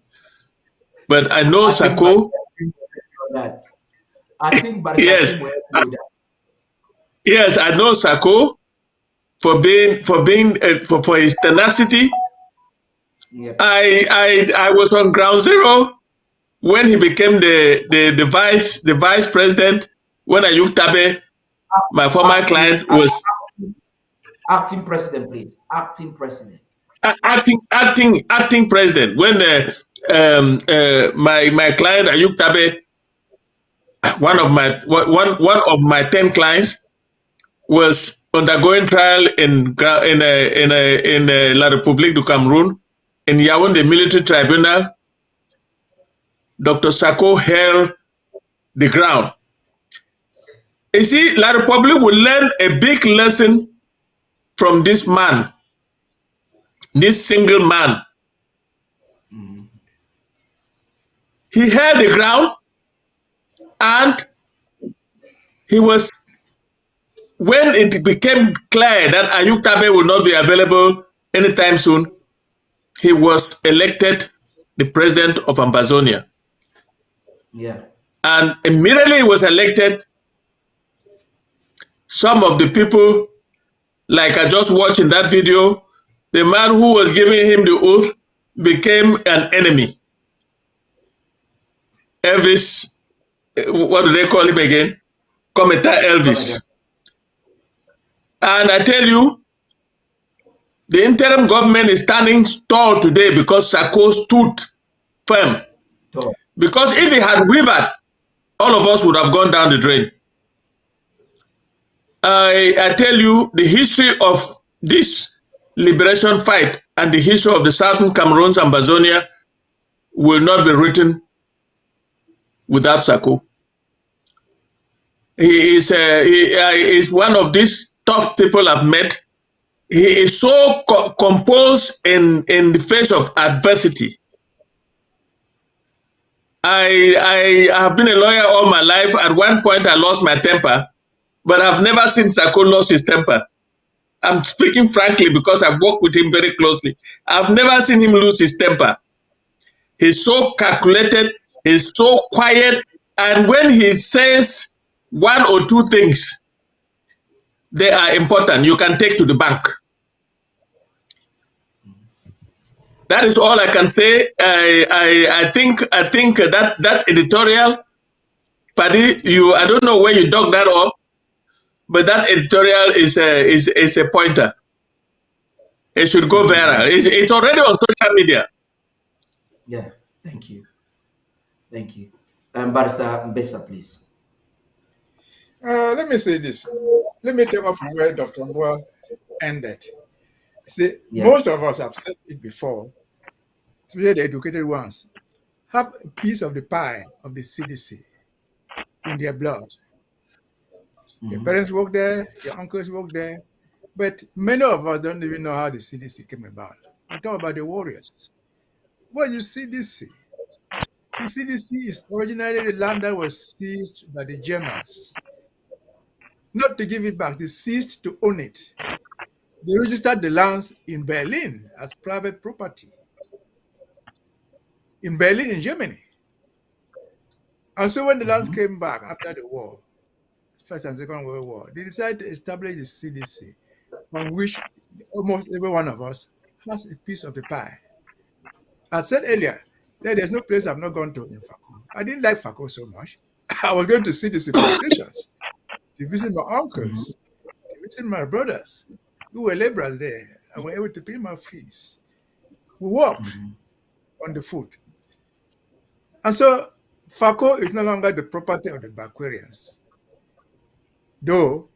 but I know Sako. I think Yes, will help you that. yes, I know Sako for his tenacity. Yep. I was on ground zero when he became the vice president. When Ayuk Tabe, my former client, was acting president, please. Acting president. acting president. When my client Ayuk Tabe, one of my 10 clients, was undergoing trial in La République du Cameroon, in Yaoundé military tribunal. Dr. Sako held the ground. You see, La République will learn a big lesson from this man, this single man. He held the ground, and he was, when it became clear that Ayuk Tabe will not be available anytime soon, he was elected the president of Ambazonia. Yeah. And immediately he was elected, some of the people, like I just watched in that video, the man who was giving him the oath became an enemy. Elvis, what do they call him again? Cometa Elvis. And I tell you, the interim government is standing tall today because Sako stood firm. Because if he had wavered, all of us would have gone down the drain. I tell you, the history of this liberation fight and the history of the Southern Cameroons and Ambazonia will not be written without Sako. He is one of these tough people I've met. He is so composed in the face of adversity. I have been a lawyer all my life. At one point, I lost my temper, but I've never seen Sako lose his temper. I'm speaking frankly because I've worked with him very closely. I've never seen him lose his temper. He's so calculated, he's so quiet, and when he says one or two things, they are important. You can take to the bank. That is all I can say. I think that editorial, Paddy, I don't know where you dug that up, but that editorial is a pointer. It should go viral. It's already on social media. Yeah, thank you. Thank you. Barrister Mbesa, please. Let me say this. Let me take off from where Dr. Mbua ended. See, most of us have said it before, especially the educated ones, have a piece of the pie of the CDC in their blood. Your parents work there, your uncles work there, but many of us don't even know how the CDC came about. We talk about the warriors. What is CDC? The CDC is originally the land that was seized by the Germans not to give it back. They ceased to own it. They registered the lands in Berlin as private property. In Berlin, in Germany. And so when the lands came back after the war, First and Second World War, they decided to establish the CDC, from which almost every one of us has a piece of the pie. I said earlier that there's no place I've not gone to in Fako. I didn't like Fako so much. I was going to see the plantations, to visit my uncles, to visit my brothers who were laborers there and were able to pay my fees. We walked on the foot. And so Fako is no longer the property of the Bakwerians, though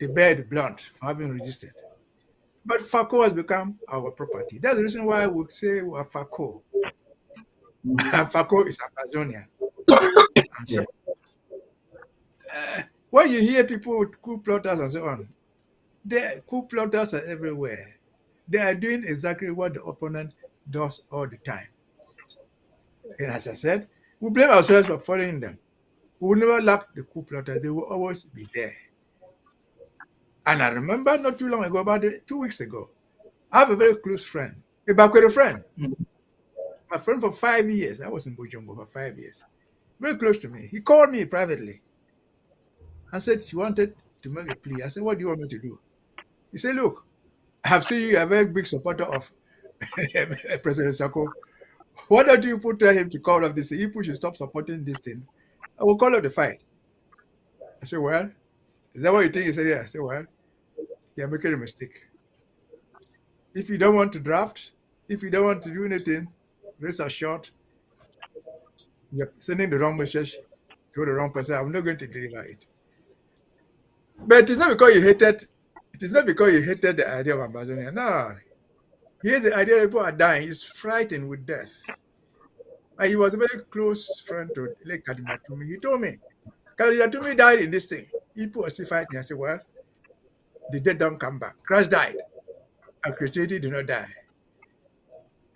they bear the blunt for having registered. But Fako has become our property. That's the reason why we say we are Fako. And Fako is Amazonian. And so, when you hear people with coup plotters and so on, the coup plotters are everywhere. They are doing exactly what the opponent does all the time. And as I said, we blame ourselves for following them. We will never lack the coup plotters. They will always be there. And I remember not too long ago, about 2 weeks ago, I have a very close friend, a Bakweri friend. My friend for 5 years. I was in Bujongo for 5 years. Very close to me. He called me privately and said he wanted to make a plea. I said, what do you want me to do? He said, look, I have seen you are a very big supporter of President Sako. Why don't you tell him to call off this? If you should stop supporting this thing, I will call off the fight. I said, well, is that what you think? He said, yeah. I said, well, you're making a mistake. If you don't want to draft, if you don't want to do anything, rest assured, you're sending the wrong message to the wrong person. I'm not going to deliver it. But it is not because you hated the idea of Amazonia. No. Here's the idea that people are dying. He's frightened with death. And he was a very close friend to Lake Kadinatumi. He told me, Kadinatumi died in this thing. People are still fighting. I said, well, the dead don't come back. Christ died, and Christianity did not die.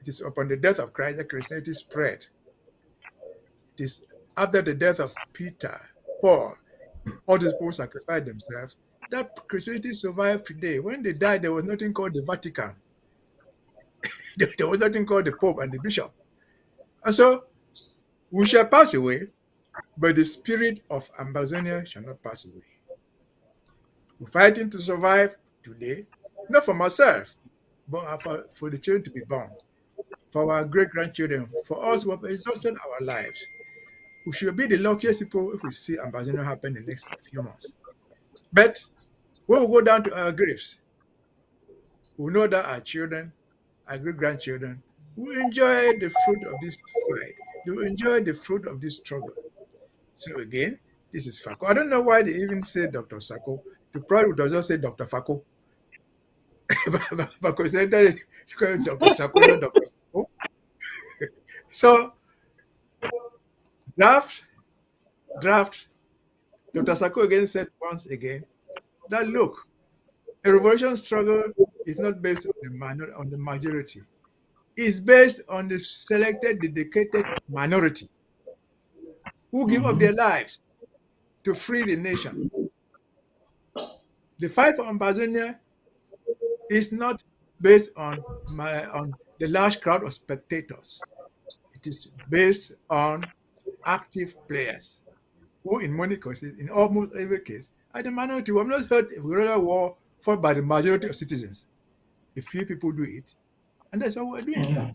It is upon the death of Christ that Christianity spread. It is after the death of Peter, Paul, all these people sacrificed themselves, that Christianity survived today. When they died, there was nothing called the Vatican. There was nothing called the Pope and the Bishop. And so, we shall pass away, but the spirit of Amazonia shall not pass away. We're fighting to survive today, not for myself, but for the children to be born, for our great-grandchildren, for us who have exhausted our lives. We should be the luckiest people if we see Amazonia happen in the next few months. But when we go down to our graves, we know that our children, our great-grandchildren, will enjoy the fruit of this fight. They will enjoy the fruit of this struggle. So again, this is Fako. I don't know why they even say Dr. Sako. The probably does not say Dr. Fako. But consider Dr. Sako, not Dr. Fako. So, draft. Dr. Sako again said once again that look, a revolution struggle is not based on the majority. It's based on the selected, dedicated minority who give up their lives to free the nation. The fight for Amazonia is not based on the large crowd of spectators. It is based on active players who, in many cases, in almost every case, are the minority. We have not heard a guerrilla war fought by the majority of citizens. A few people do it, and that's what we're doing. Yeah.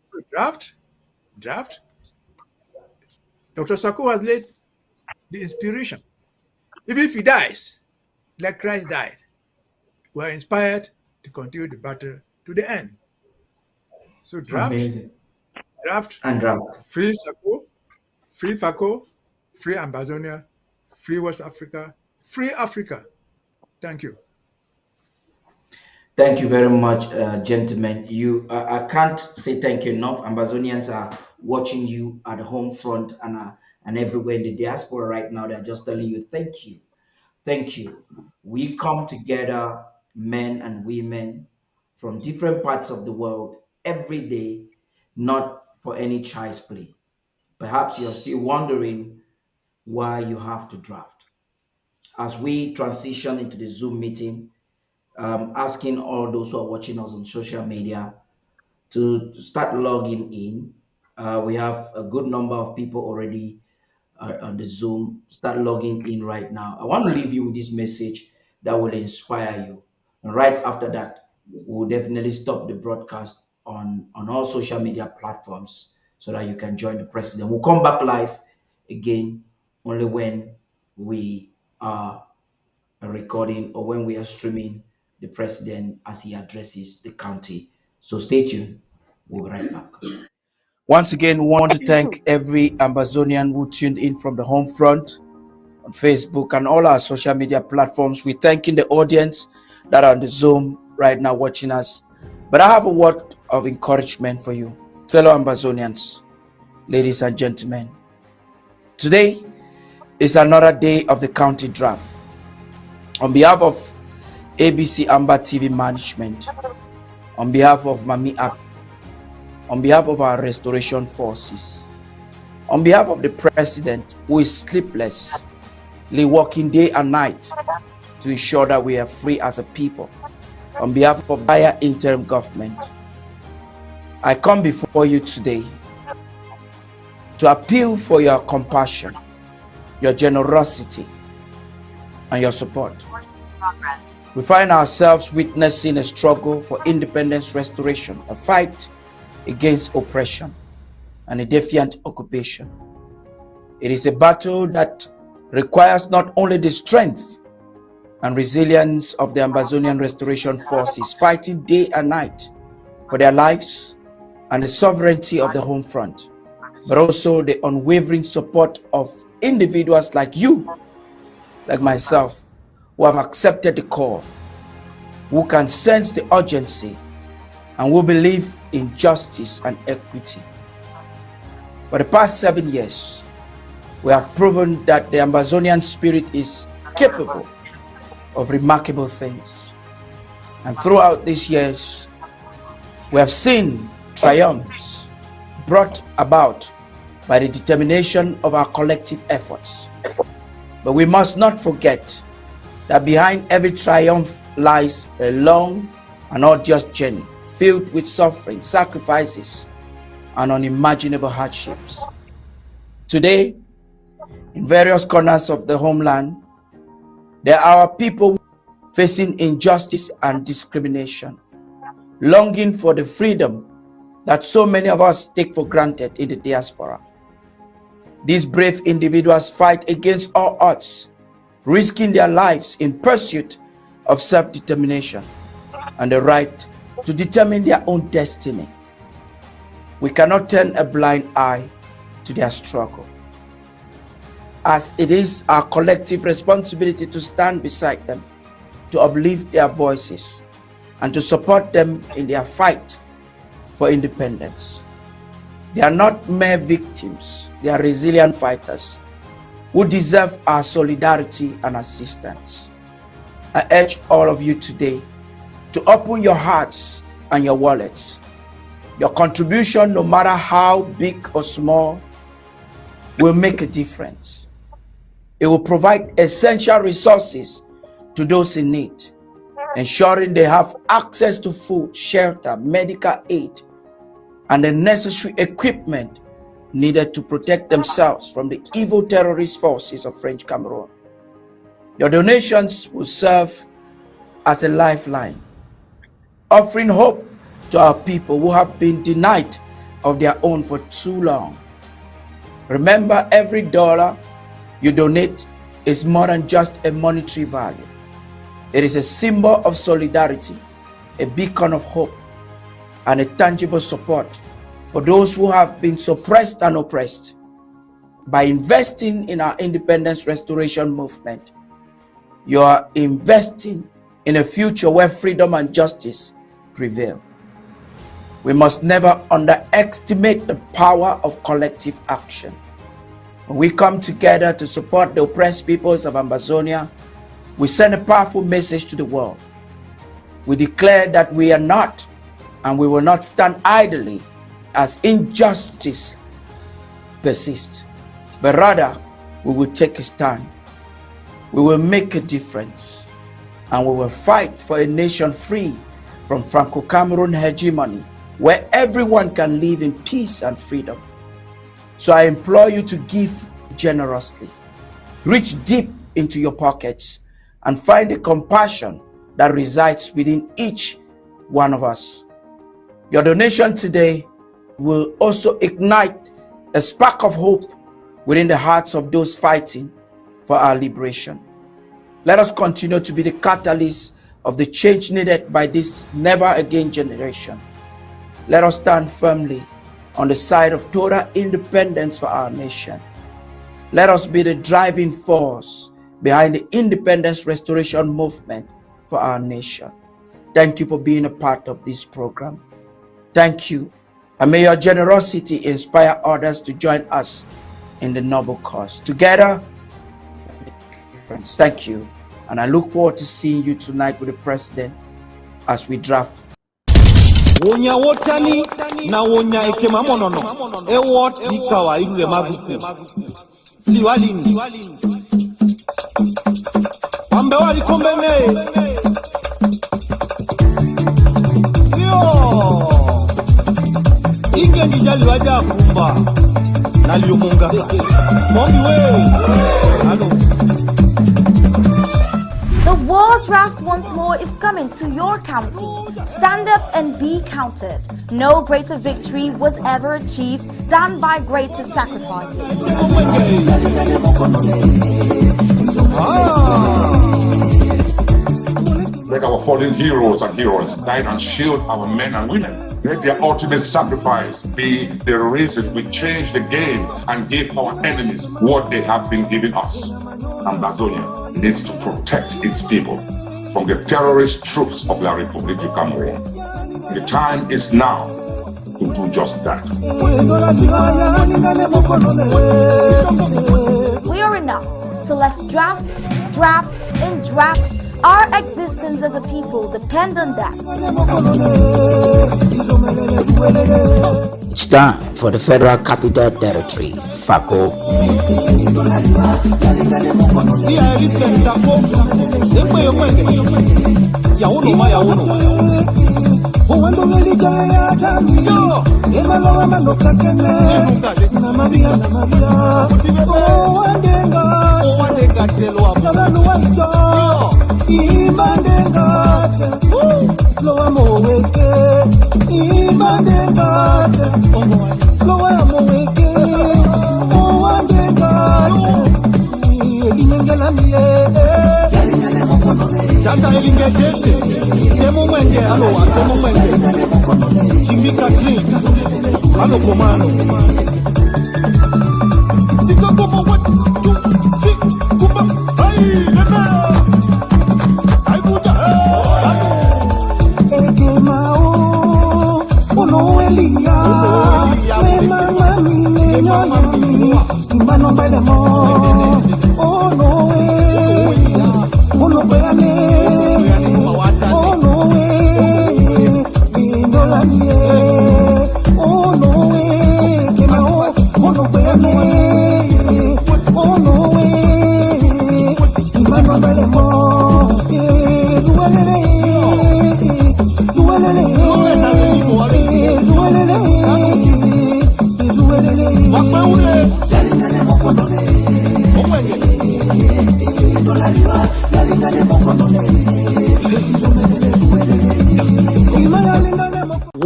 So draft. Dr. Sako has laid the inspiration. Even if he dies, like Christ died, we are inspired to continue the battle to the end. So Amazing. draft, And draft. free Sako, free Fako, free Amazonia, free West Africa, free Africa. Thank you. Thank you very much, gentlemen. I can't say thank you enough. Amazonians are watching you at the home front and everywhere in the diaspora right now. They're just telling you thank you. Thank you. We come together, men and women from different parts of the world every day, not for any child's play. Perhaps you're still wondering why you have to draft. as we transition into the Zoom meeting, asking all those who are watching us on social media to start logging in. We have a good number of people already on the Zoom. Start logging in right now. I want to leave you with this message that will inspire you. And right after that, we'll definitely stop the broadcast on all social media platforms so that you can join the president. We'll come back live again only when we are recording or when we are streaming the president as he addresses the county. So stay tuned. We'll be right back. Once again, we want to thank every Ambazonian who tuned in from the home front on Facebook and all our social media platforms. We're thanking the audience that are on the Zoom right now watching us. But I have a word of encouragement for you, fellow Ambazonians, ladies and gentlemen. Today is another day of the county draft. On behalf of ABC Amba TV management, on behalf of Mami App, on behalf of our restoration forces, on behalf of the president who is sleeplessly working day and night to ensure that we are free as a people, on behalf of our interim government, I come before you today to appeal for your compassion, your generosity, and your support. We find ourselves witnessing a struggle for independence restoration, a fight against oppression and a defiant occupation. It is a battle that requires not only the strength and resilience of the Ambazonian restoration forces fighting day and night for their lives and the sovereignty of the home front, but also the unwavering support of individuals like you, like myself, who have accepted the call, who can sense the urgency, and who believe in justice and equity. For the past 7 years, we have proven that the Ambazonian spirit is capable of remarkable things. And throughout these years, we have seen triumphs brought about by the determination of our collective efforts. But we must not forget that behind every triumph lies a long and arduous journey filled with suffering, sacrifices, and unimaginable hardships. Today, in various corners of the homeland, there are people facing injustice and discrimination, longing for the freedom that so many of us take for granted in the diaspora. These brave individuals fight against all odds, risking their lives in pursuit of self-determination and the right to determine their own destiny. We cannot turn a blind eye to their struggle, as it is our collective responsibility to stand beside them, to uplift their voices, and to support them in their fight for independence. They are not mere victims, they are resilient fighters who deserve our solidarity and assistance. I urge all of you today to open your hearts and your wallets. Your contribution, no matter how big or small, will make a difference. It will provide essential resources to those in need, ensuring they have access to food, shelter, medical aid, and the necessary equipment needed to protect themselves from the evil terrorist forces of French Cameroon. Your donations will serve as a lifeline, offering hope to our people who have been denied of their own for too long. Remember, every dollar you donate is more than just a monetary value. It is a symbol of solidarity, a beacon of hope, and a tangible support for those who have been suppressed and oppressed. By investing in our independence restoration movement, you are investing in a future where freedom and justice prevail. We must never underestimate the power of collective action. When we come together to support the oppressed peoples of Ambazonia, we send a powerful message to the world. We declare that we are not and we will not stand idly as injustice persists, but rather we will take a stand. We will make a difference, and we will fight for a nation free from Franco-Cameroon hegemony, where everyone can live in peace and freedom. So I implore you to give generously. Reach deep into your pockets and find the compassion that resides within each one of us. Your donation today will also ignite a spark of hope within the hearts of those fighting for our liberation. Let us continue to be the catalyst of the change needed by this never again generation. Let us stand firmly on the side of total independence for our nation. Let us be the driving force behind the independence restoration movement for our nation. Thank you for being a part of this program. Thank you, and may your generosity inspire others to join us in the noble cause. Together, friends, thank you, and I look forward to seeing you tonight with the President as we draft. Wonya wotani na wonya ekema monono ewot ikawa irure maguku liwalini ambe wali kombene yo inge njali waja kumba naliyomunga mombi we halo. The War Draft once more is coming to your county. Stand up and be counted. No greater victory was ever achieved than by greater sacrifices. Let our fallen heroes and heroines guide and shield our men and women. Let their ultimate sacrifice be the reason we change the game and give our enemies what they have been giving us. Ambazonia needs to protect its people from the terrorist troops of La République du Cameroun. The time is now to do just that. We are enough, so let's draft, and draft. Our existence as a people depend on that. It's time for the Federal Capital Territory, Fako. Loa moweke, imandengate, loa moweke, oandengate, elingela miye, chanta elingejese, temo mwenge, alo, temo mwenge, chimbika clean, alo komano. Sika kuma wat, sika kuma, ay, lebe.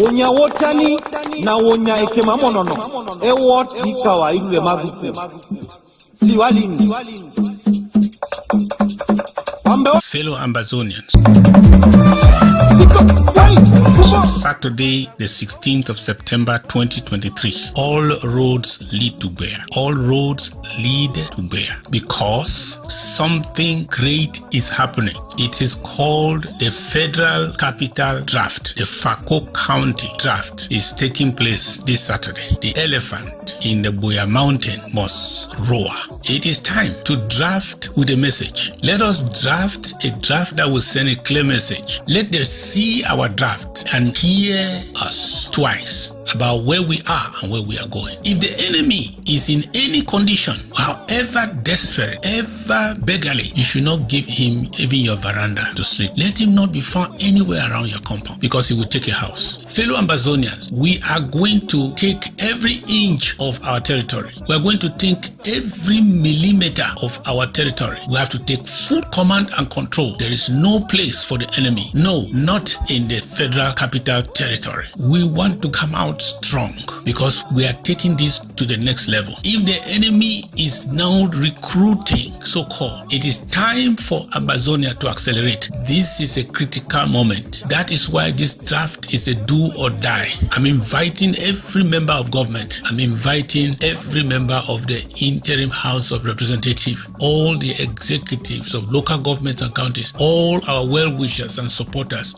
Wonya wotani na wonya ekema monono ewot ikawa irure maguku liwalini. Fellow Ambazonians, Saturday, the 16th of September 2023, all roads lead to Bear. All roads lead to Bear because something great is happening. It is called the Federal Capital Draft. The Fako County Draft is taking place this Saturday. The elephant in the Boya Mountain must roar. It is time to draft with a message. Let us draft a draft that will send a clear message. Let them see our draft and hear us twice about where we are and where we are going. If the enemy is in any condition, however desperate, ever beggarly, you should not give him even your veranda to sleep. Let him not be found anywhere around your compound, because he will take a house. Fellow Ambazonians, we are going to take every inch of our territory. We are going to take every millimeter of our territory. We have to take full command and control. There is no place for the enemy. No, not in the Federal Capital Territory. We want to come out strong because we are taking this to the next level. If the enemy is now recruiting, so-called, it is time for Ambazonia to accelerate. This is a critical moment. That is why this draft is a do or die. I'm inviting every member of government. I'm inviting every member of the interim House of Representatives, all the executives of local governments and counties, all our well-wishers and supporters,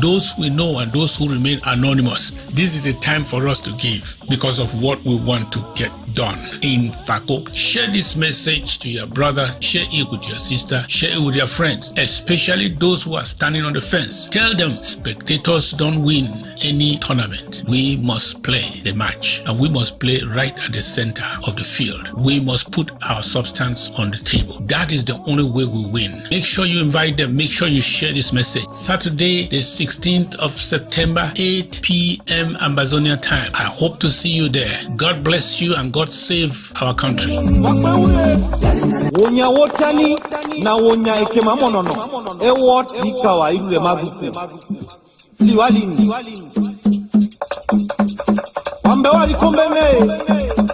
those we know and those who remain anonymous. This is a time for us to give because of what we want to get done in Fako. Share this message to your brother, share it with your sister, share it with your friends, especially those who are standing on the fence. Tell them spectators don't win any tournament. We must play the match, and we must play right at the center of the field. We must put our substance on the table. That is the only way we win. Make sure you invite them. Make sure you share this message. Saturday, the 16th of September, 8 p.m. Ambazonia time. I hope to see you there. God bless you and God save our country. Wonya wotani na wonya ekema monono. Ewot ikawa irure mabuku. Liwalini. Wambe wali kombene.